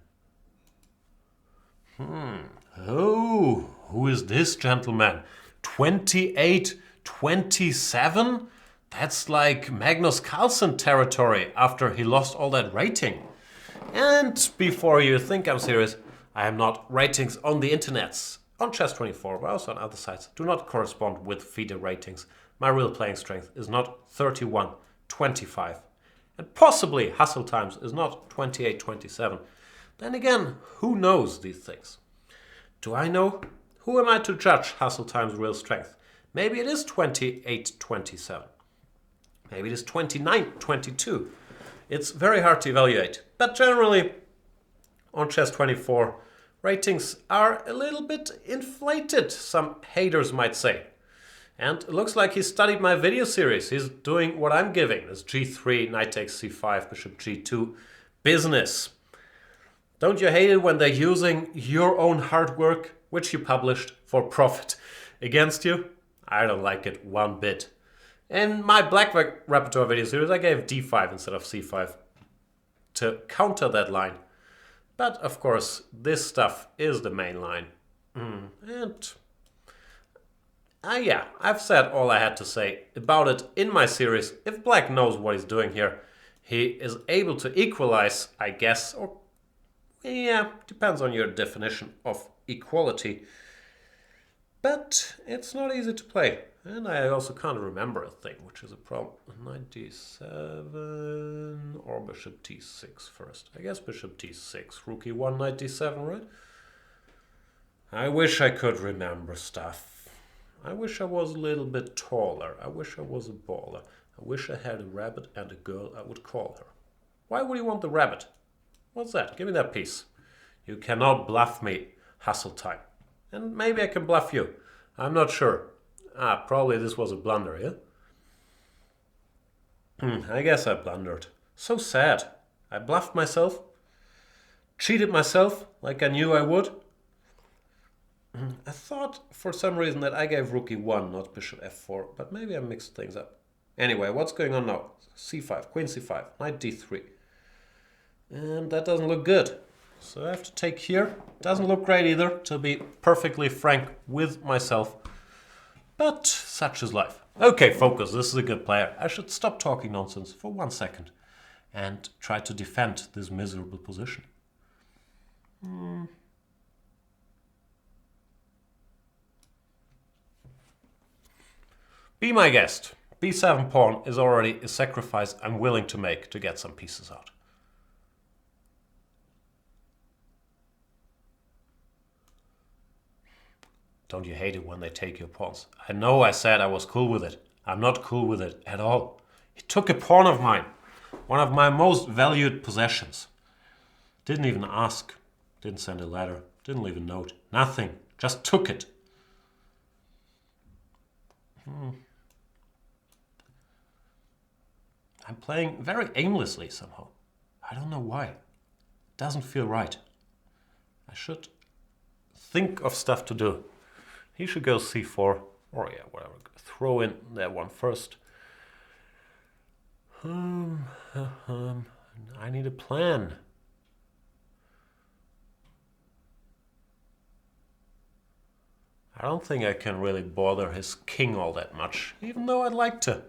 Oh, who is this gentleman? 28-27? That's like Magnus Carlsen territory after he lost all that rating. And before you think I'm serious, I am not. Ratings on the internets, on Chess24, but also on other sites, do not correspond with FIDE ratings. My real playing strength is not 31-25. And possibly Hustle Times is not 28-27. Then again, who knows these things? Do I know? Who am I to judge Hustle Times' real strength? Maybe it is 28-27. Maybe it is 29-22. It's very hard to evaluate. But generally, on Chess24, ratings are a little bit inflated, some haters might say. And it looks like he studied my video series. He's doing what I'm giving. This g3, knight takes c5, bishop g2 business. Don't you hate it when they're using your own hard work, which you published, for profit against you? I don't like it one bit. In my Black Repertoire video series, I gave d5 instead of c5 to counter that line. But of course, this stuff is the main line. I've said all I had to say about it in my series. If Black knows what he's doing here, he is able to equalize, I guess, or depends on your definition of equality. But it's not easy to play. And I also can't remember a thing, which is a problem. Knight d7 or bishop t6 first. I guess bishop t6, rook e1, knight d7, right? I wish I could remember stuff. I wish I was a little bit taller. I wish I was a baller. I wish I had a rabbit and a girl I would call her. Why would you want the rabbit? What's that? Give me that piece. You cannot bluff me, Hustle Time. And maybe I can bluff you. I'm not sure. Probably this was a blunder, yeah? I guess I blundered. So sad. I bluffed myself. Cheated myself like I knew I would. I thought for some reason that I gave rook e1, not bishop f4, but maybe I mixed things up. Anyway, what's going on now? c5, queen c5, knight d3. And that doesn't look good. So I have to take here. Doesn't look great either, to be perfectly frank with myself. But such is life. Okay, focus. This is a good player. I should stop talking nonsense for 1 second and try to defend this miserable position. Be my guest. b7 pawn is already a sacrifice I'm willing to make to get some pieces out. Don't you hate it when they take your pawns? I know I said I was cool with it. I'm not cool with it at all. He took a pawn of mine, one of my most valued possessions. Didn't even ask, didn't send a letter, didn't leave a note, nothing, just took it. I'm playing very aimlessly somehow. I don't know why. It doesn't feel right. I should think of stuff to do. He should go c4, or yeah, whatever. Throw in that one first. I need a plan. I don't think I can really bother his king all that much, even though I'd like to.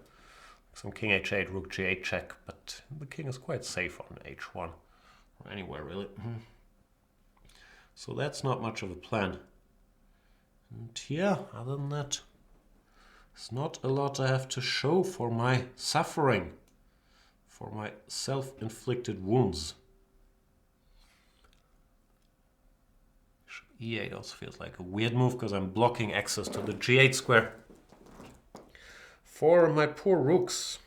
Some king h8, rook g8 check, but the king is quite safe on h1, or anywhere really. So that's not much of a plan. And yeah, other than that, there's not a lot I have to show for my suffering, for my self-inflicted wounds. e8 also feels like a weird move because I'm blocking access to the g8 square for my poor rooks.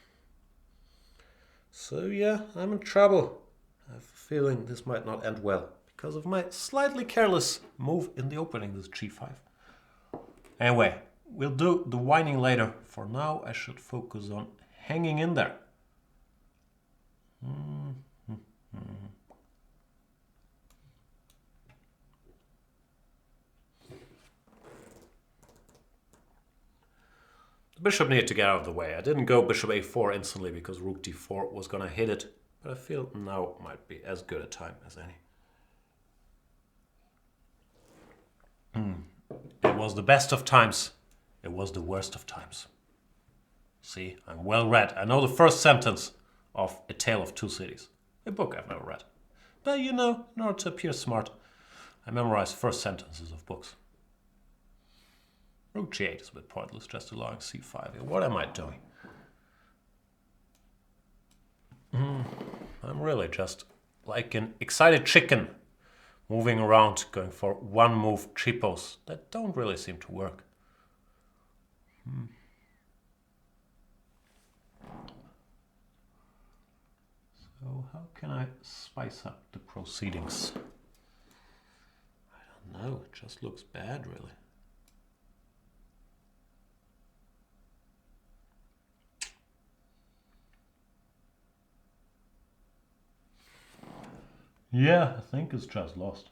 So yeah, I'm in trouble. I have a feeling this might not end well because of my slightly careless move in the opening, this g5. Anyway, we'll do the whining later. For now, I should focus on hanging in there. The bishop needed to get out of the way. I didn't go bishop a4 instantly because rook d4 was gonna hit it, but I feel now might be as good a time as any. It was the best of times. It was the worst of times. See, I'm well read. I know the first sentence of A Tale of Two Cities, a book I've never read. But you know, in order to appear smart, I memorize first sentences of books. Rook g8 is a bit pointless, just allowing c5 here. What am I doing? I'm really just like an excited chicken, moving around, going for one move cheapos that don't really seem to work. So how can I spice up the proceedings? I don't know, it just looks bad really. Yeah, I think it's just lost.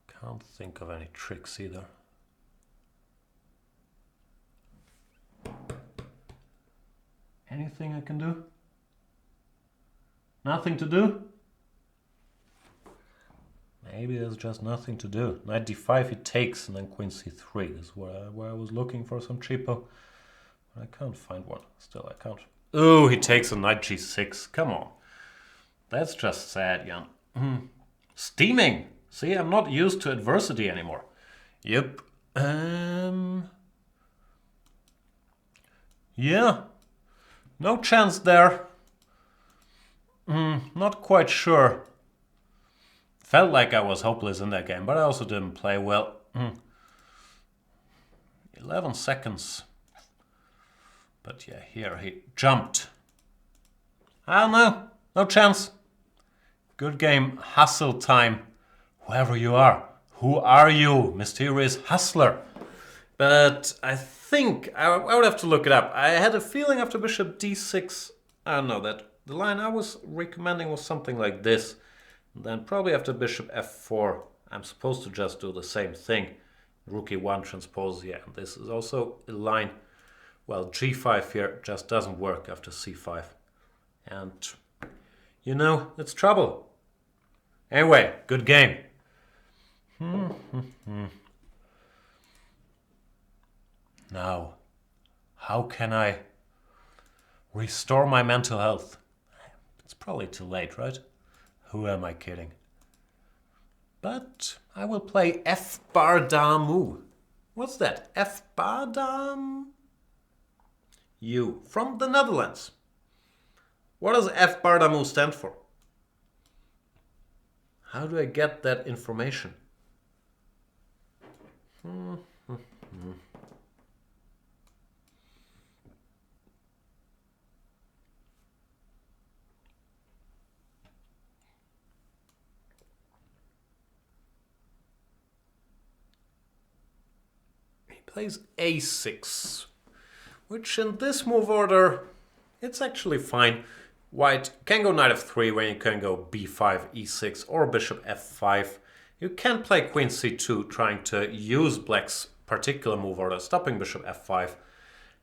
Can't think of any tricks either. Anything I can do? Nothing to do? Maybe there's just nothing to do. Knight d5 he takes, and then queen c3. This is where I was looking for some cheapo. I can't find one. Still, I can't. Oh, he takes a knight g6. Come on. That's just sad, Jan. Steaming! See, I'm not used to adversity anymore. Yep. Yeah. No chance there. Not quite sure. Felt like I was hopeless in that game, but I also didn't play well. 11 seconds. But yeah, here he jumped. I don't know. No chance. Good game. Hustle time. Whoever you are. Who are you, mysterious hustler? But I think I would have to look it up. I had a feeling after bishop d6, I don't know, that the line I was recommending was something like this. And then probably after bishop f4, I'm supposed to just do the same thing. Rook e1 transpose, yeah, and this is also a line. Well, g5 here just doesn't work after c5. And, you know, it's trouble. Anyway, good game. Now, how can I restore my mental health? It's probably too late, right? Who am I kidding? But I will play F bar damu. What's that? F bar dam? U. From the Netherlands. What does F bar damu stand for? How do I get that information? Plays a6, which in this move order, it's actually fine. White can go knight f3 when you can go b5, e6 or bishop f5. You can play queen c2 trying to use black's particular move order, stopping bishop f5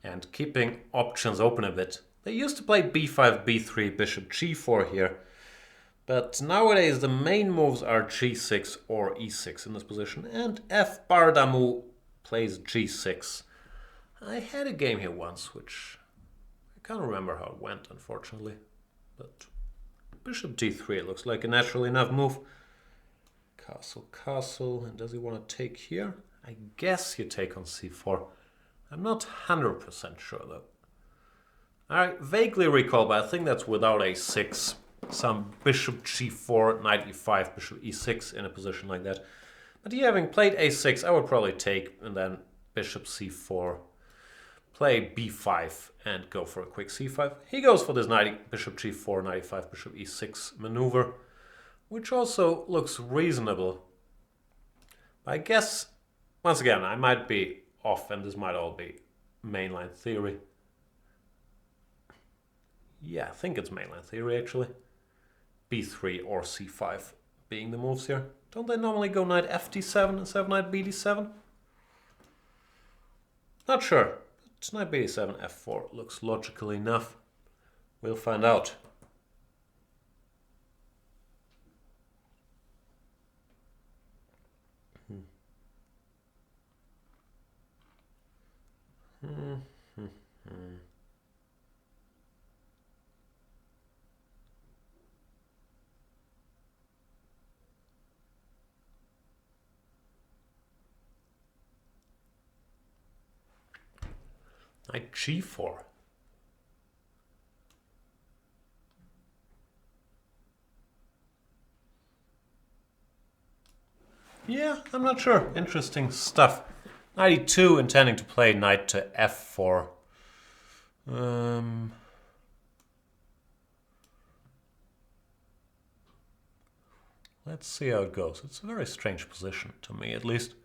and keeping options open a bit. They used to play b5, b3, bishop g4 here, but nowadays the main moves are g6 or e6 in this position, and f bar damu plays g6. I had a game here once, which I can't remember how it went, unfortunately. But bishop d3, it looks like a natural enough move. Castle, castle, and does he want to take here? I guess you take on c4. I'm not 100% sure, though. I vaguely recall, but I think that's without a6. Some bishop g4, knight e5, bishop e6 in a position like that. But he having played a6, I would probably take, and then bishop c4, play b5, and go for a quick c5. He goes for this knight, bishop g4, knight e5, bishop e6 maneuver, which also looks reasonable. I guess, once again, I might be off, and this might all be mainline theory. Yeah, I think it's mainline theory, actually. b3 or c5 being the moves here. Don't they normally go knight fd7 instead of knight bd7? Not sure. But knight bd7, f4 looks logical enough. We'll find out. Knight g4. Yeah, I'm not sure. Interesting stuff. Knight e2, intending to play knight to f4. Let's see how it goes. It's a very strange position, to me at least.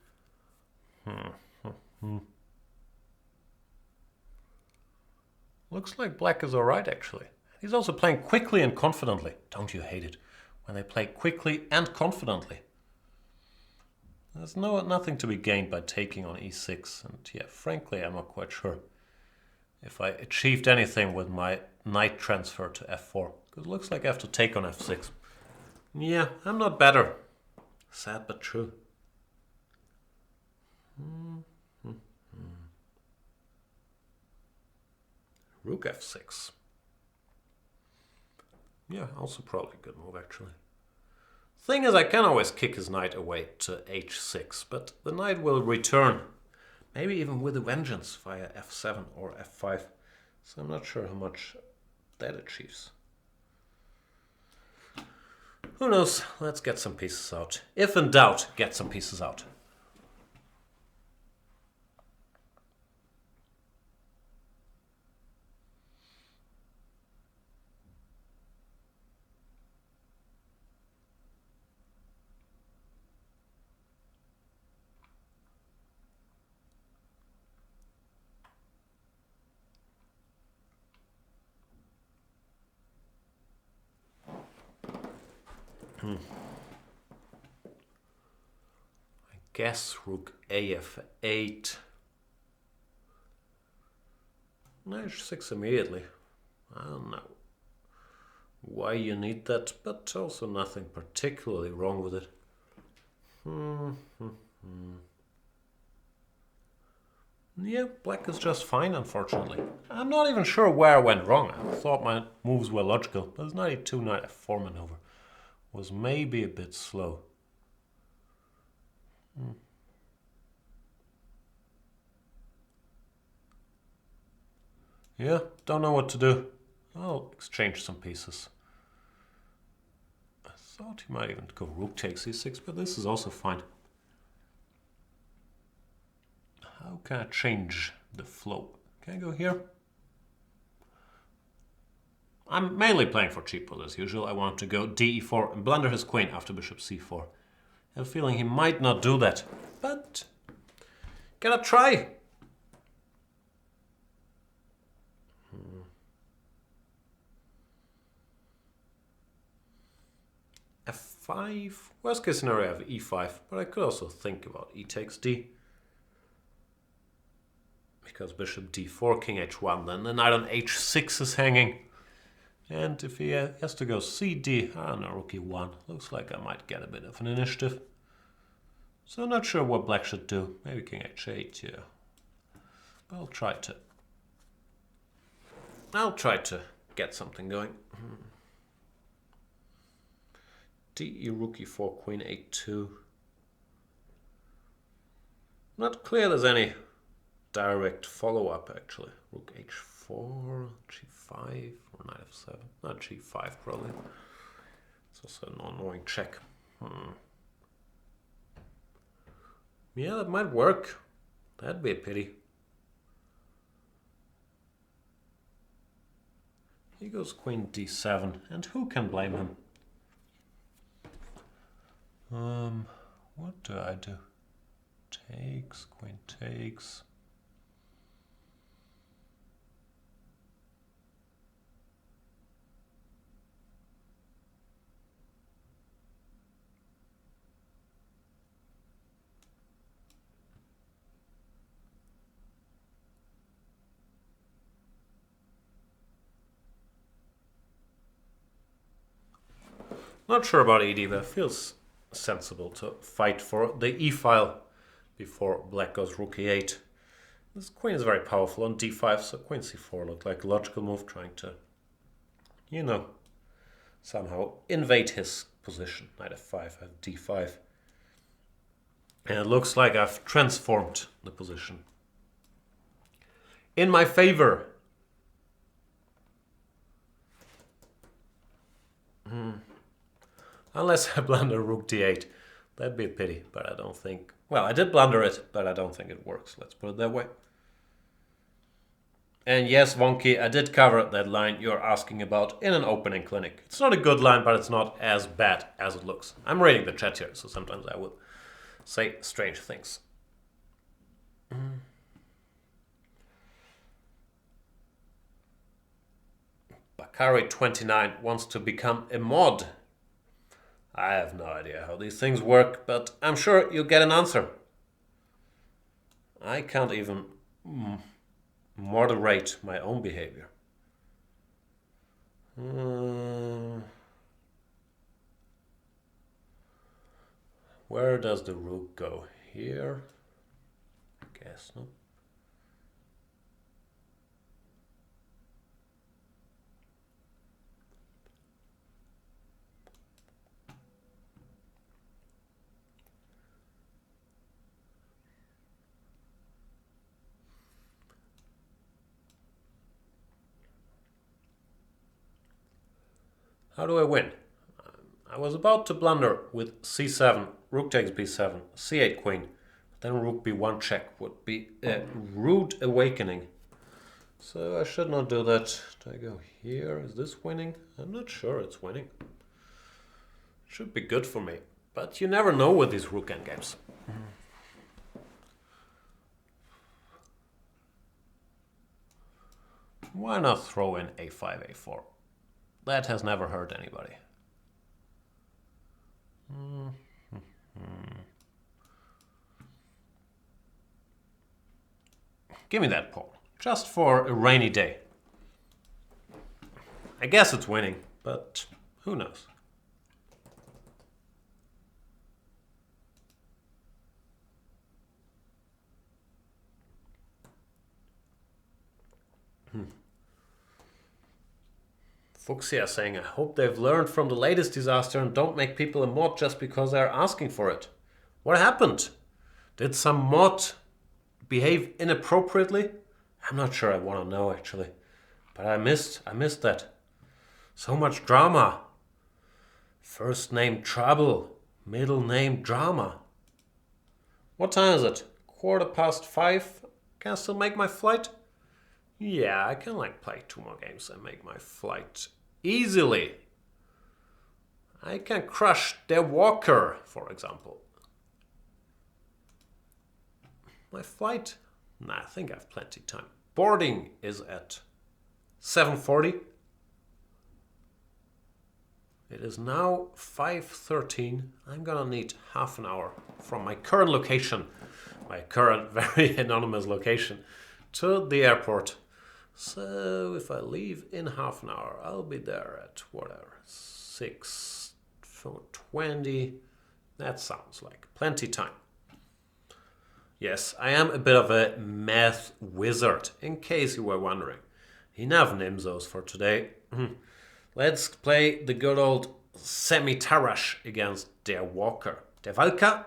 Looks like black is alright, actually. He's also playing quickly and confidently. Don't you hate it? When they play quickly and confidently. There's nothing to be gained by taking on e6. And yeah, frankly, I'm not quite sure if I achieved anything with my knight transfer to f4. Because it looks like I have to take on f6. Yeah, I'm not better. Sad but true. Rook f6. Yeah, also probably a good move, actually. Thing is, I can always kick his knight away to h6, but the knight will return. Maybe even with a vengeance via f7 or f5. So I'm not sure how much that achieves. Who knows? Let's get some pieces out. If in doubt, get some pieces out. I guess rook af8. Knight h6 immediately. I don't know why you need that, but also nothing particularly wrong with it. Yeah, black is just fine, unfortunately. I'm not even sure where I went wrong. I thought my moves were logical, but his knight e2, knight f4 maneuver was maybe a bit slow. Yeah, don't know what to do. I'll exchange some pieces. I thought he might even go rook takes e6, but this is also fine. How can I change the flow? Can I go here? I'm mainly playing for cheap put as usual. I want to go d4 and blunder his queen after bishop c4. I have a feeling he might not do that, but gotta try. F5. Worst case scenario, I have e5, but I could also think about e takes d. Because bishop d4, king h1, then the knight on h6 is hanging. And if he has to go cd, no, rook e1. Looks like I might get a bit of an initiative. So I'm not sure what black should do. Maybe king h8, yeah. But I'll try to get something going. d rook e4, queen a2. Not clear there's any direct follow-up actually. Rook h4, g5, or knight f7. Not g5 probably. It's also an annoying check. Yeah, that might work. That'd be a pity. He goes queen d7, and who can blame him? What do I do? Takes, queen takes. Not sure about ED, but it feels sensible to fight for the e-file before black goes rook e8. This queen is very powerful on d5, so queen c4 looked like a logical move, trying to, you know, somehow invade his position. Knight f5, I have d5. And it looks like I've transformed the position in my favor. Unless I blunder rook d8. That'd be a pity, but I don't think... Well, I did blunder it, but I don't think it works. Let's put it that way. And yes, Wonky, I did cover that line you're asking about in an opening clinic. It's not a good line, but it's not as bad as it looks. I'm reading the chat here, so sometimes I will say strange things. Bakari29 wants to become a mod. I have no idea how these things work, but I'm sure you'll get an answer. I can't even moderate my own behavior. Where does the rook go? Here? I guess no. How do I win? I was about to blunder with c7, rook takes b7, c8 queen. Then rook b1 check would be a rude awakening. So I should not do that. Do I go here? Is this winning? I'm not sure it's winning. Should be good for me. But you never know with these rook endgames. Why not throw in a5, a4? That has never hurt anybody. Give me that pawn, just for a rainy day. I guess it's winning, but who knows? Fuchsia saying, I hope they've learned from the latest disaster and don't make people a mod just because they're asking for it. What happened? Did some mod behave inappropriately? I'm not sure I want to know actually. But I missed that. So much drama. First name trouble. Middle name drama. What time is it? 5:15. Can I still make my flight? Yeah, I can play 2 more games and make my flight easily. I can crush DevWalker, for example. My flight? Nah, I think I have plenty of time. Boarding is at 7:40. It is now 5:13. I'm gonna need half an hour from my current location, my current very anonymous location, to the airport. So if I leave in half an hour, I'll be there at whatever, 6:20. That sounds like plenty time. Yes, I am a bit of a math wizard, in case you were wondering. Enough Nimzos for today. Let's play the good old Semitarash against DevWalker. DevWalker?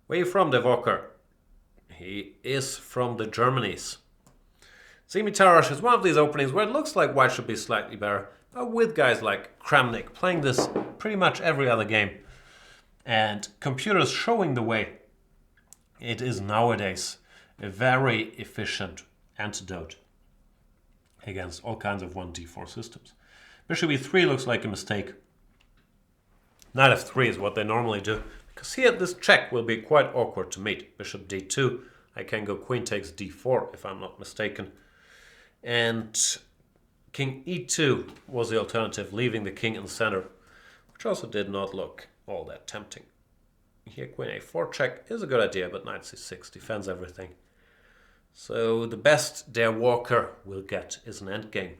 Where are you from, DevWalker? He is from the Germanys. Semitarash is one of these openings where it looks like white should be slightly better, but with guys like Kramnik playing this pretty much every other game, and computers showing the way, it is nowadays a very efficient antidote against all kinds of 1d4 systems. Bishop e3 looks like a mistake. Knight f3 is what they normally do, because here this check will be quite awkward to meet. Bishop d2, I can go queen takes d4 if I'm not mistaken. And king e2 was the alternative, leaving the king in the center, which also did not look all that tempting. Here queen a4 check is a good idea, but knight c6 defends everything. So the best DevWalker will get is an endgame.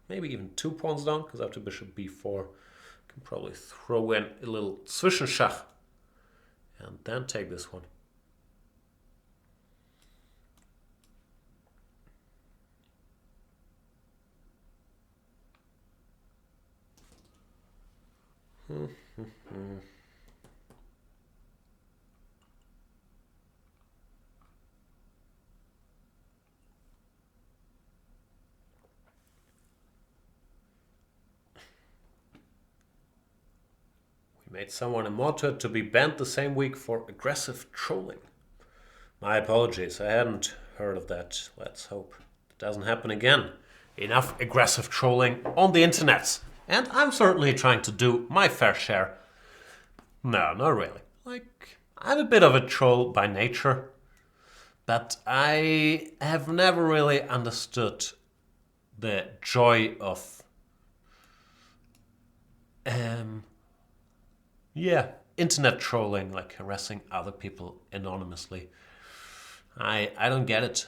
Maybe even 2 pawns down, because after bishop b4, can probably throw in a little Zwischenschach and then take this one. Made someone a motto to be banned the same week for aggressive trolling. My apologies, I hadn't heard of that. Let's hope it doesn't happen again. Enough aggressive trolling on the internet. And I'm certainly trying to do my fair share. No, not really. I'm a bit of a troll by nature. But I have never really understood the joy of internet trolling, like harassing other people anonymously. I don't get it.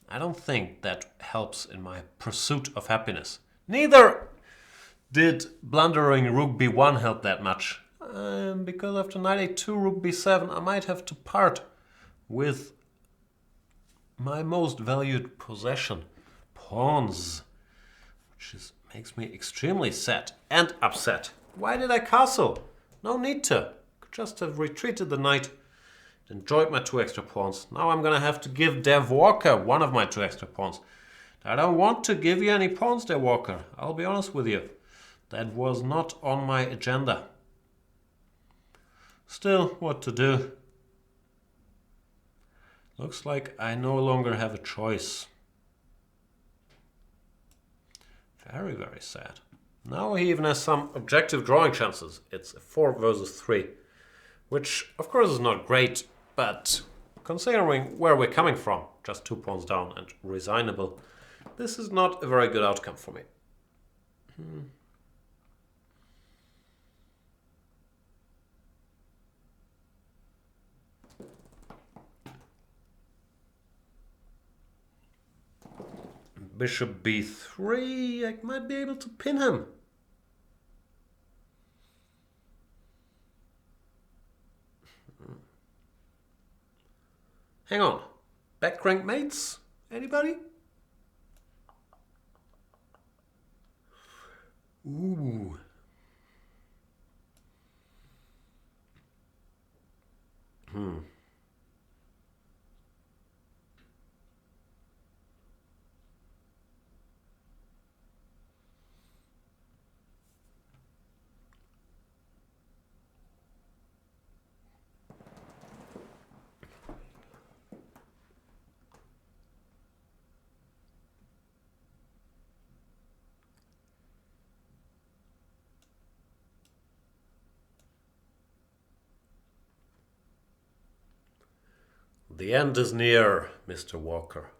I don't think that helps in my pursuit of happiness. Neither did blundering rook b1 help that much. Because after knight a2, rook b7, I might have to part with my most valued possession, pawns, which makes me extremely sad and upset. Why did I castle? No need to. Could just have retreated the knight, enjoyed my 2 extra pawns. Now I'm gonna have to give DevWalker one of my 2 extra pawns. I don't want to give you any pawns, DevWalker. I'll be honest with you. That was not on my agenda. Still, what to do? Looks like I no longer have a choice. Very, very sad. Now he even has some objective drawing chances. It's a 4 versus 3, which of course is not great, but considering where we're coming from, just 2 pawns down and resignable, this is not a very good outcome for me. Bishop b3, I might be able to pin him. Hang on. Back rank mates? Anybody? Ooh. The end is near, Mr. Walker.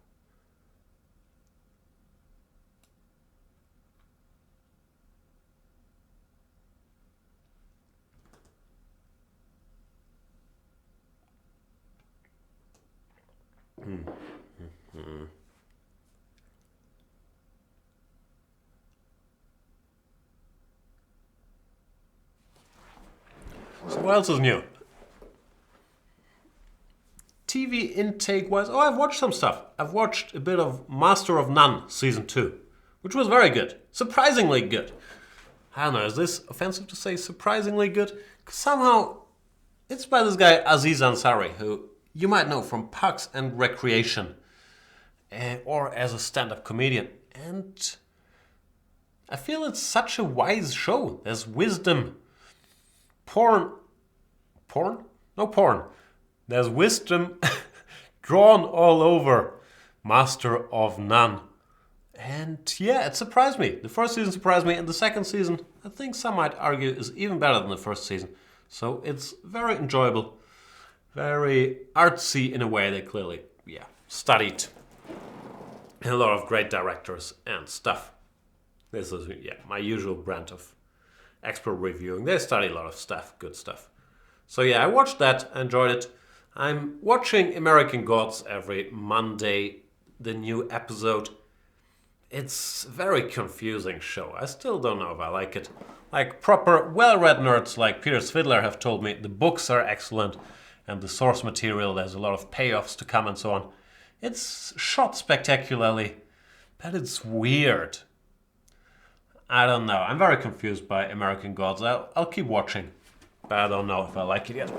So what else is new? TV intake-wise, I've watched some stuff. I've watched a bit of Master of None Season 2, which was very good. Surprisingly good. I don't know, is this offensive to say surprisingly good? 'Cause somehow, it's by this guy Aziz Ansari, who you might know from Parks and Recreation, or as a stand-up comedian. And I feel it's such a wise show. There's wisdom. Porn? No porn. There's wisdom drawn all over Master of None. And yeah, it surprised me. The first season surprised me, and the second season, I think some might argue, is even better than the first season. So it's very enjoyable, very artsy in a way. They clearly, studied a lot of great directors and stuff. This is, my usual brand of expert reviewing. They study a lot of stuff, good stuff. So yeah, I watched that, I enjoyed it. I'm watching American Gods every Monday, the new episode. It's a very confusing show. I still don't know if I like it. Like proper well-read nerds like Peter Svidler have told me the books are excellent and the source material, there's a lot of payoffs to come and so on. It's shot spectacularly, but it's weird. I don't know. I'm very confused by American Gods. I'll keep watching, but I don't know if I like it yet.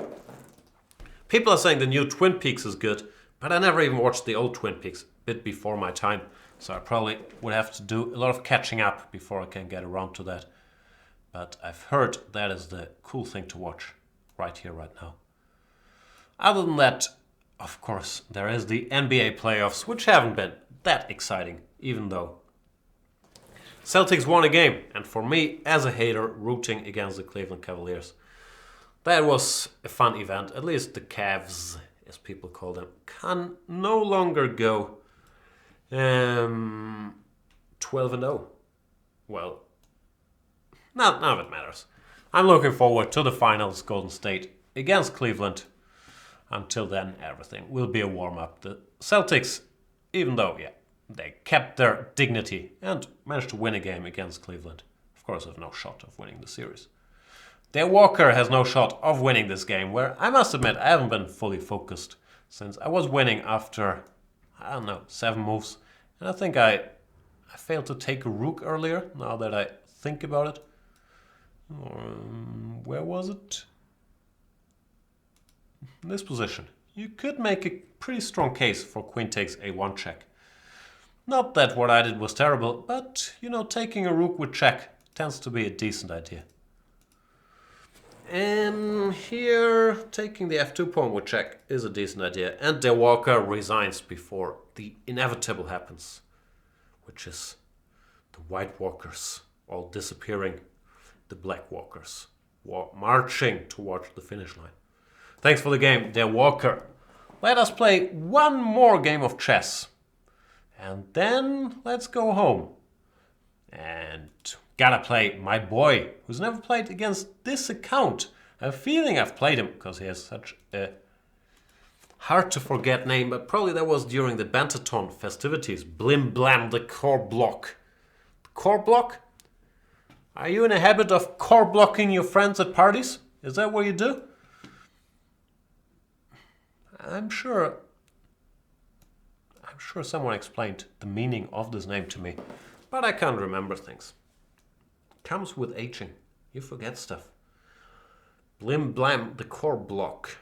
People are saying the new Twin Peaks is good, but I never even watched the old Twin Peaks, a bit before my time. So I probably would have to do a lot of catching up before I can get around to that. But I've heard that is the cool thing to watch right here, right now. Other than that, of course, there is the NBA playoffs, which haven't been that exciting, even though Celtics won a game. And for me, as a hater, rooting against the Cleveland Cavaliers, that was a fun event. At least the Cavs, as people call them, can no longer go 12-0. Well, none of it matters. I'm looking forward to the finals, Golden State against Cleveland. Until then, everything will be a warm-up. The Celtics, even though, they kept their dignity and managed to win a game against Cleveland, of course, have no shot of winning the series. DevWalker has no shot of winning this game, where I must admit I haven't been fully focused since I was winning after, 7 moves. And I think I failed to take a rook earlier, now that I think about it. Where was it? In this position. You could make a pretty strong case for queen takes a1 check. Not that what I did was terrible, but, taking a rook with check tends to be a decent idea. And here, taking the f2 pawn with check is a decent idea. And DevWalker resigns before the inevitable happens, which is the white walkers all disappearing, the black walkers marching towards the finish line. Thanks for the game, DevWalker. Let us play one more game of chess. And then let's go home. And gotta play my boy, who's never played against this account. I have a feeling I've played him because he has such a hard to forget name, but probably that was during the Banterton festivities. Blim Blam, the core block. Core block? Are you in a habit of core blocking your friends at parties? Is that what you do? I'm sure someone explained the meaning of this name to me, but I can't remember things. Comes with aging. You forget stuff. Blim Blam, the core block.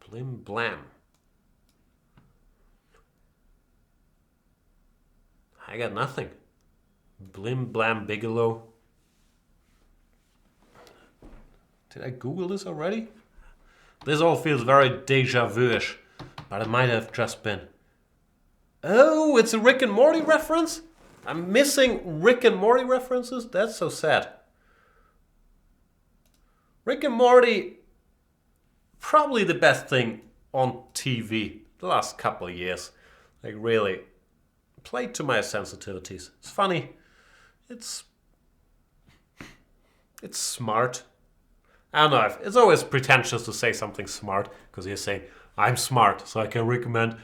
Blim Blam. I got nothing. Blim Blam Bigelow. Did I Google this already? This all feels very deja vu-ish, but it might have just been. Oh, it's a Rick and Morty reference? I'm missing Rick and Morty references? That's so sad. Rick and Morty, probably the best thing on TV the last couple of years. Like really played to my sensitivities. It's funny. It's smart. I don't know. It's always pretentious to say something smart because you're saying, I'm smart, so I can recommend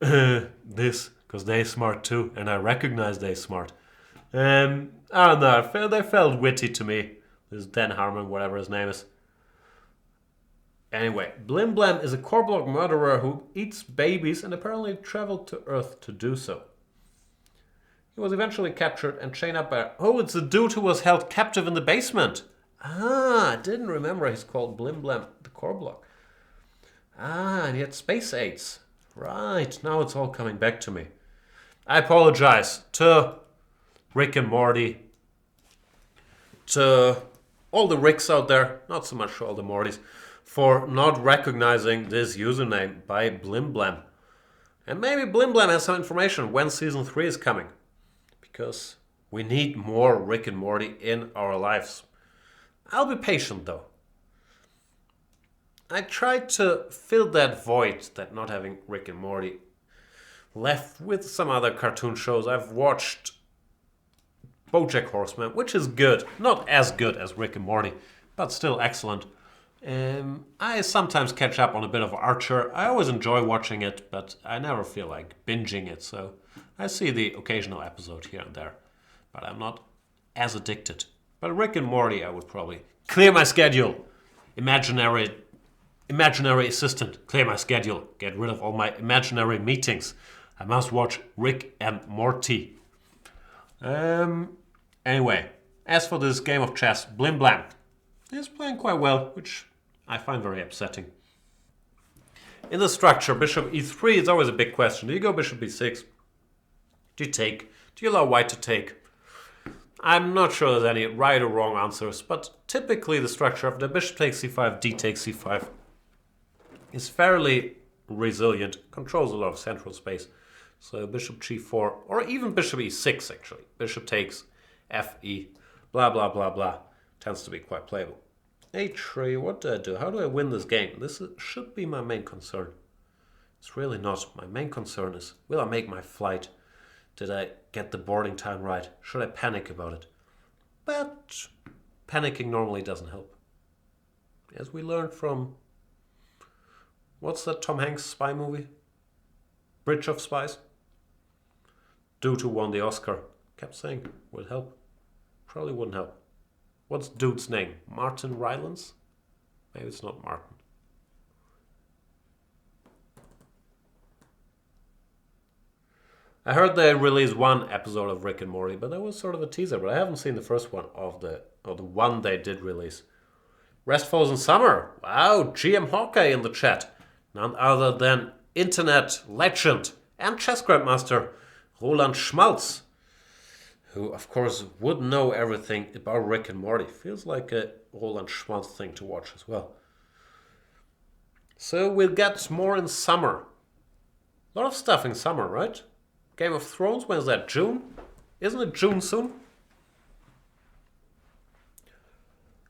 this because they're smart too, and I recognize they're smart. I don't know. They felt witty to me. This Dan Harmon, whatever his name is. Anyway, Blim Blam is a core block murderer who eats babies and apparently traveled to Earth to do so. He was eventually captured and chained up by... Oh, it's the dude who was held captive in the basement. Ah, I didn't remember he's called Blim Blam, the core block. Ah, and he had space aids. Right, now it's all coming back to me. I apologize to Rick and Morty, to all the Ricks out there, not so much to all the Mortys, for not recognizing this username by Blim Blam. And maybe Blim Blam has some information when season 3 is coming. Because we need more Rick and Morty in our lives. I'll be patient though. I tried to fill that void that not having Rick and Morty left with some other cartoon shows. I've watched BoJack Horseman, which is good. Not as good as Rick and Morty, but still excellent. I sometimes catch up on a bit of Archer. I always enjoy watching it, but I never feel like binging it, so I see the occasional episode here and there. But I'm not as addicted. But Rick and Morty, I would probably clear my schedule. Imaginary assistant, clear my schedule. Get rid of all my imaginary meetings. I must watch Rick and Morty. Anyway, as for this game of chess, Blim Blam is playing quite well, which I find very upsetting. In the structure, bishop e3 is always a big question. Do you go bishop e6? Do you take? Do you allow white to take? I'm not sure there's any right or wrong answers, but typically the structure of the bishop takes c5, d takes c5 is fairly resilient, controls a lot of central space. So bishop g4, or even bishop e6 actually. Bishop takes, fe, blah blah blah blah. Tends to be quite playable. h3, what do I do? How do I win this game? This should be my main concern. It's really not. My main concern is, will I make my flight? Did I get the boarding time right? Should I panic about it? But panicking normally doesn't help. As we learned from, what's that Tom Hanks spy movie? Bridge of Spies? Dude who won the Oscar kept saying, would help. Probably wouldn't help. What's dude's name? Martin Rylance? Maybe it's not Martin. I heard they released one episode of Rick and Morty, but that was sort of a teaser, but I haven't seen the first one of the one they did release. Rest Falls in Summer. Wow, GM Hawkeye in the chat. None other than internet legend and chess grandmaster Roland Schmaltz, who of course would know everything about Rick and Morty. Feels like a Roland Schmaltz thing to watch as well. So we'll get more in summer. A lot of stuff in summer, right? Game of Thrones, when is that? June? Isn't it June soon?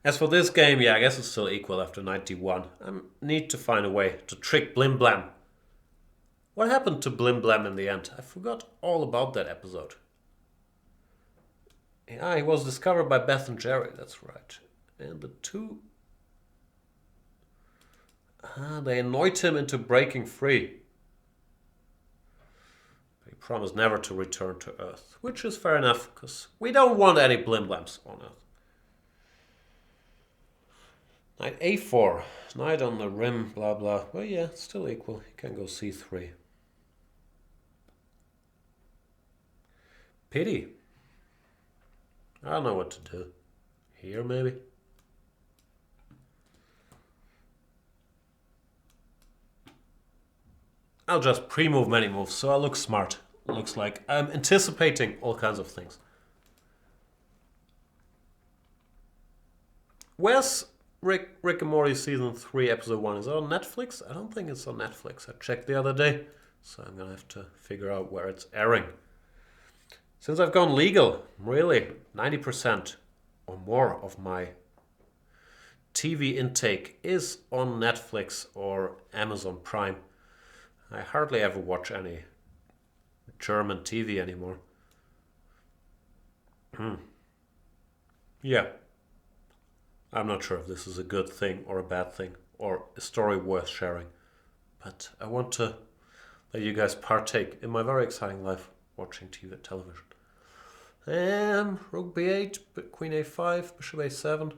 As for this game, yeah, I guess it's still equal after 91. I need to find a way to trick Blim Blam. What happened to Blim Blam in the end? I forgot all about that episode. Yeah, he was discovered by Beth and Jerry, that's right. And the two... they annoyed him into breaking free. He promised never to return to Earth, which is fair enough, because we don't want any Blim Blams on Earth. Knight a4, knight on the rim, blah blah. Well, yeah, it's still equal. He can go c3. Pity. I don't know what to do. Here, maybe? I'll just pre-move many moves so I look smart. Looks like I'm anticipating all kinds of things. Where's Rick and Morty Season 3 Episode 1? Is it on Netflix? I don't think it's on Netflix. I checked the other day, so I'm gonna have to figure out where it's airing. Since I've gone legal, really, 90% or more of my TV intake is on Netflix or Amazon Prime. I hardly ever watch any German TV anymore. Yeah. I'm not sure if this is a good thing or a bad thing or a story worth sharing. But I want to let you guys partake in my very exciting life watching television. Rook b8, queen a5, bishop a7.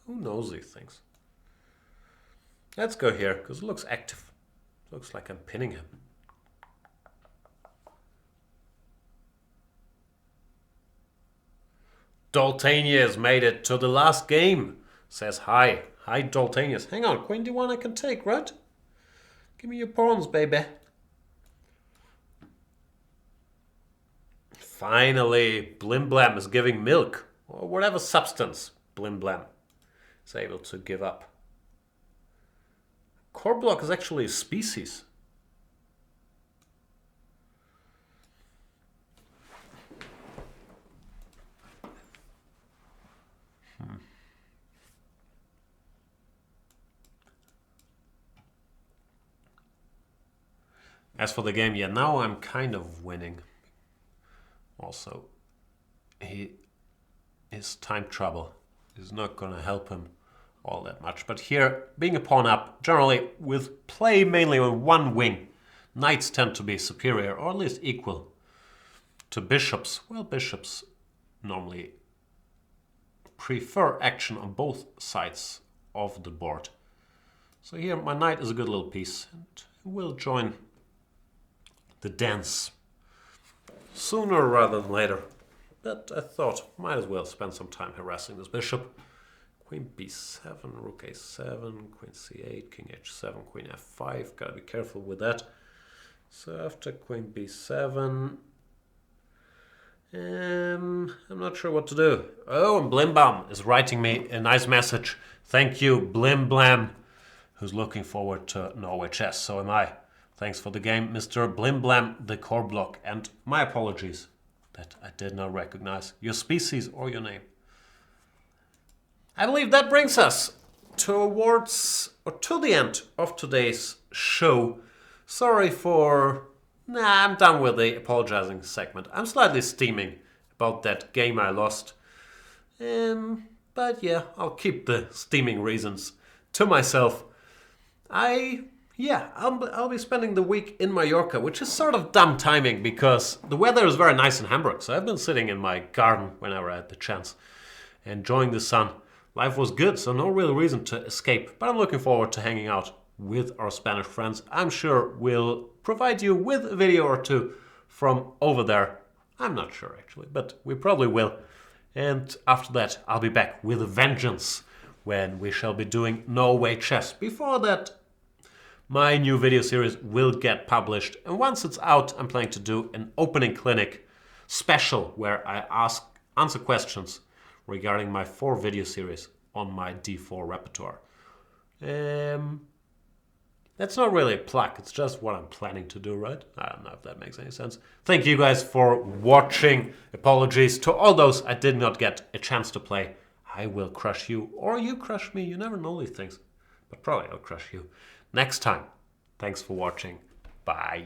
Who knows these things? Let's go here, because it looks active. Looks like I'm pinning him. Daletonia has made it to the last game. Says hi. Hi, Daletonia. Hang on, queen d1 I can take, right? Give me your pawns, baby. Finally, Blim Blam is giving milk, or whatever substance Blim Blam is able to give up. Core block is actually a species. As for the game, yeah, now I'm kind of winning. Also, his time trouble is not going to help him all that much. But here, being a pawn up, generally with play mainly on one wing, knights tend to be superior, or at least equal, to bishops. Well, bishops normally prefer action on both sides of the board. So here, my knight is a good little piece, and will join the dance sooner rather than later. But I thought, might as well spend some time harassing this bishop. Queen b7, rook a7, queen c8, king h7, queen f5. Gotta be careful with that. So after queen b7, I'm not sure what to do. Oh, and Blim Blam is writing me a nice message. Thank you, Blim Blam, who's looking forward to Norway chess. So am I. Thanks for the game, Mr. Blim Blam, the core block. And my apologies that I did not recognize your species or your name. I believe that brings us towards, or to the end of today's show. Sorry for... I'm done with the apologizing segment. I'm slightly steaming about that game I lost. But yeah, I'll keep the steaming reasons to myself. I'll be spending the week in Mallorca, which is sort of dumb timing because the weather is very nice in Hamburg. So I've been sitting in my garden whenever I had the chance, enjoying the sun. Life was good, so no real reason to escape. But I'm looking forward to hanging out with our Spanish friends. I'm sure we'll provide you with a video or two from over there. I'm not sure actually, but we probably will. And after that, I'll be back with a vengeance when we shall be doing Norway chess. Before that, my new video series will get published, and once it's out, I'm planning to do an opening clinic special where I answer questions regarding my 4 video series on my D4 repertoire. That's not really a plug, it's just what I'm planning to do, right? I don't know if that makes any sense. Thank you guys for watching. Apologies to all those I did not get a chance to play. I will crush you, or you crush me, you never know these things. But probably I'll crush you next time. Thanks for watching. Bye.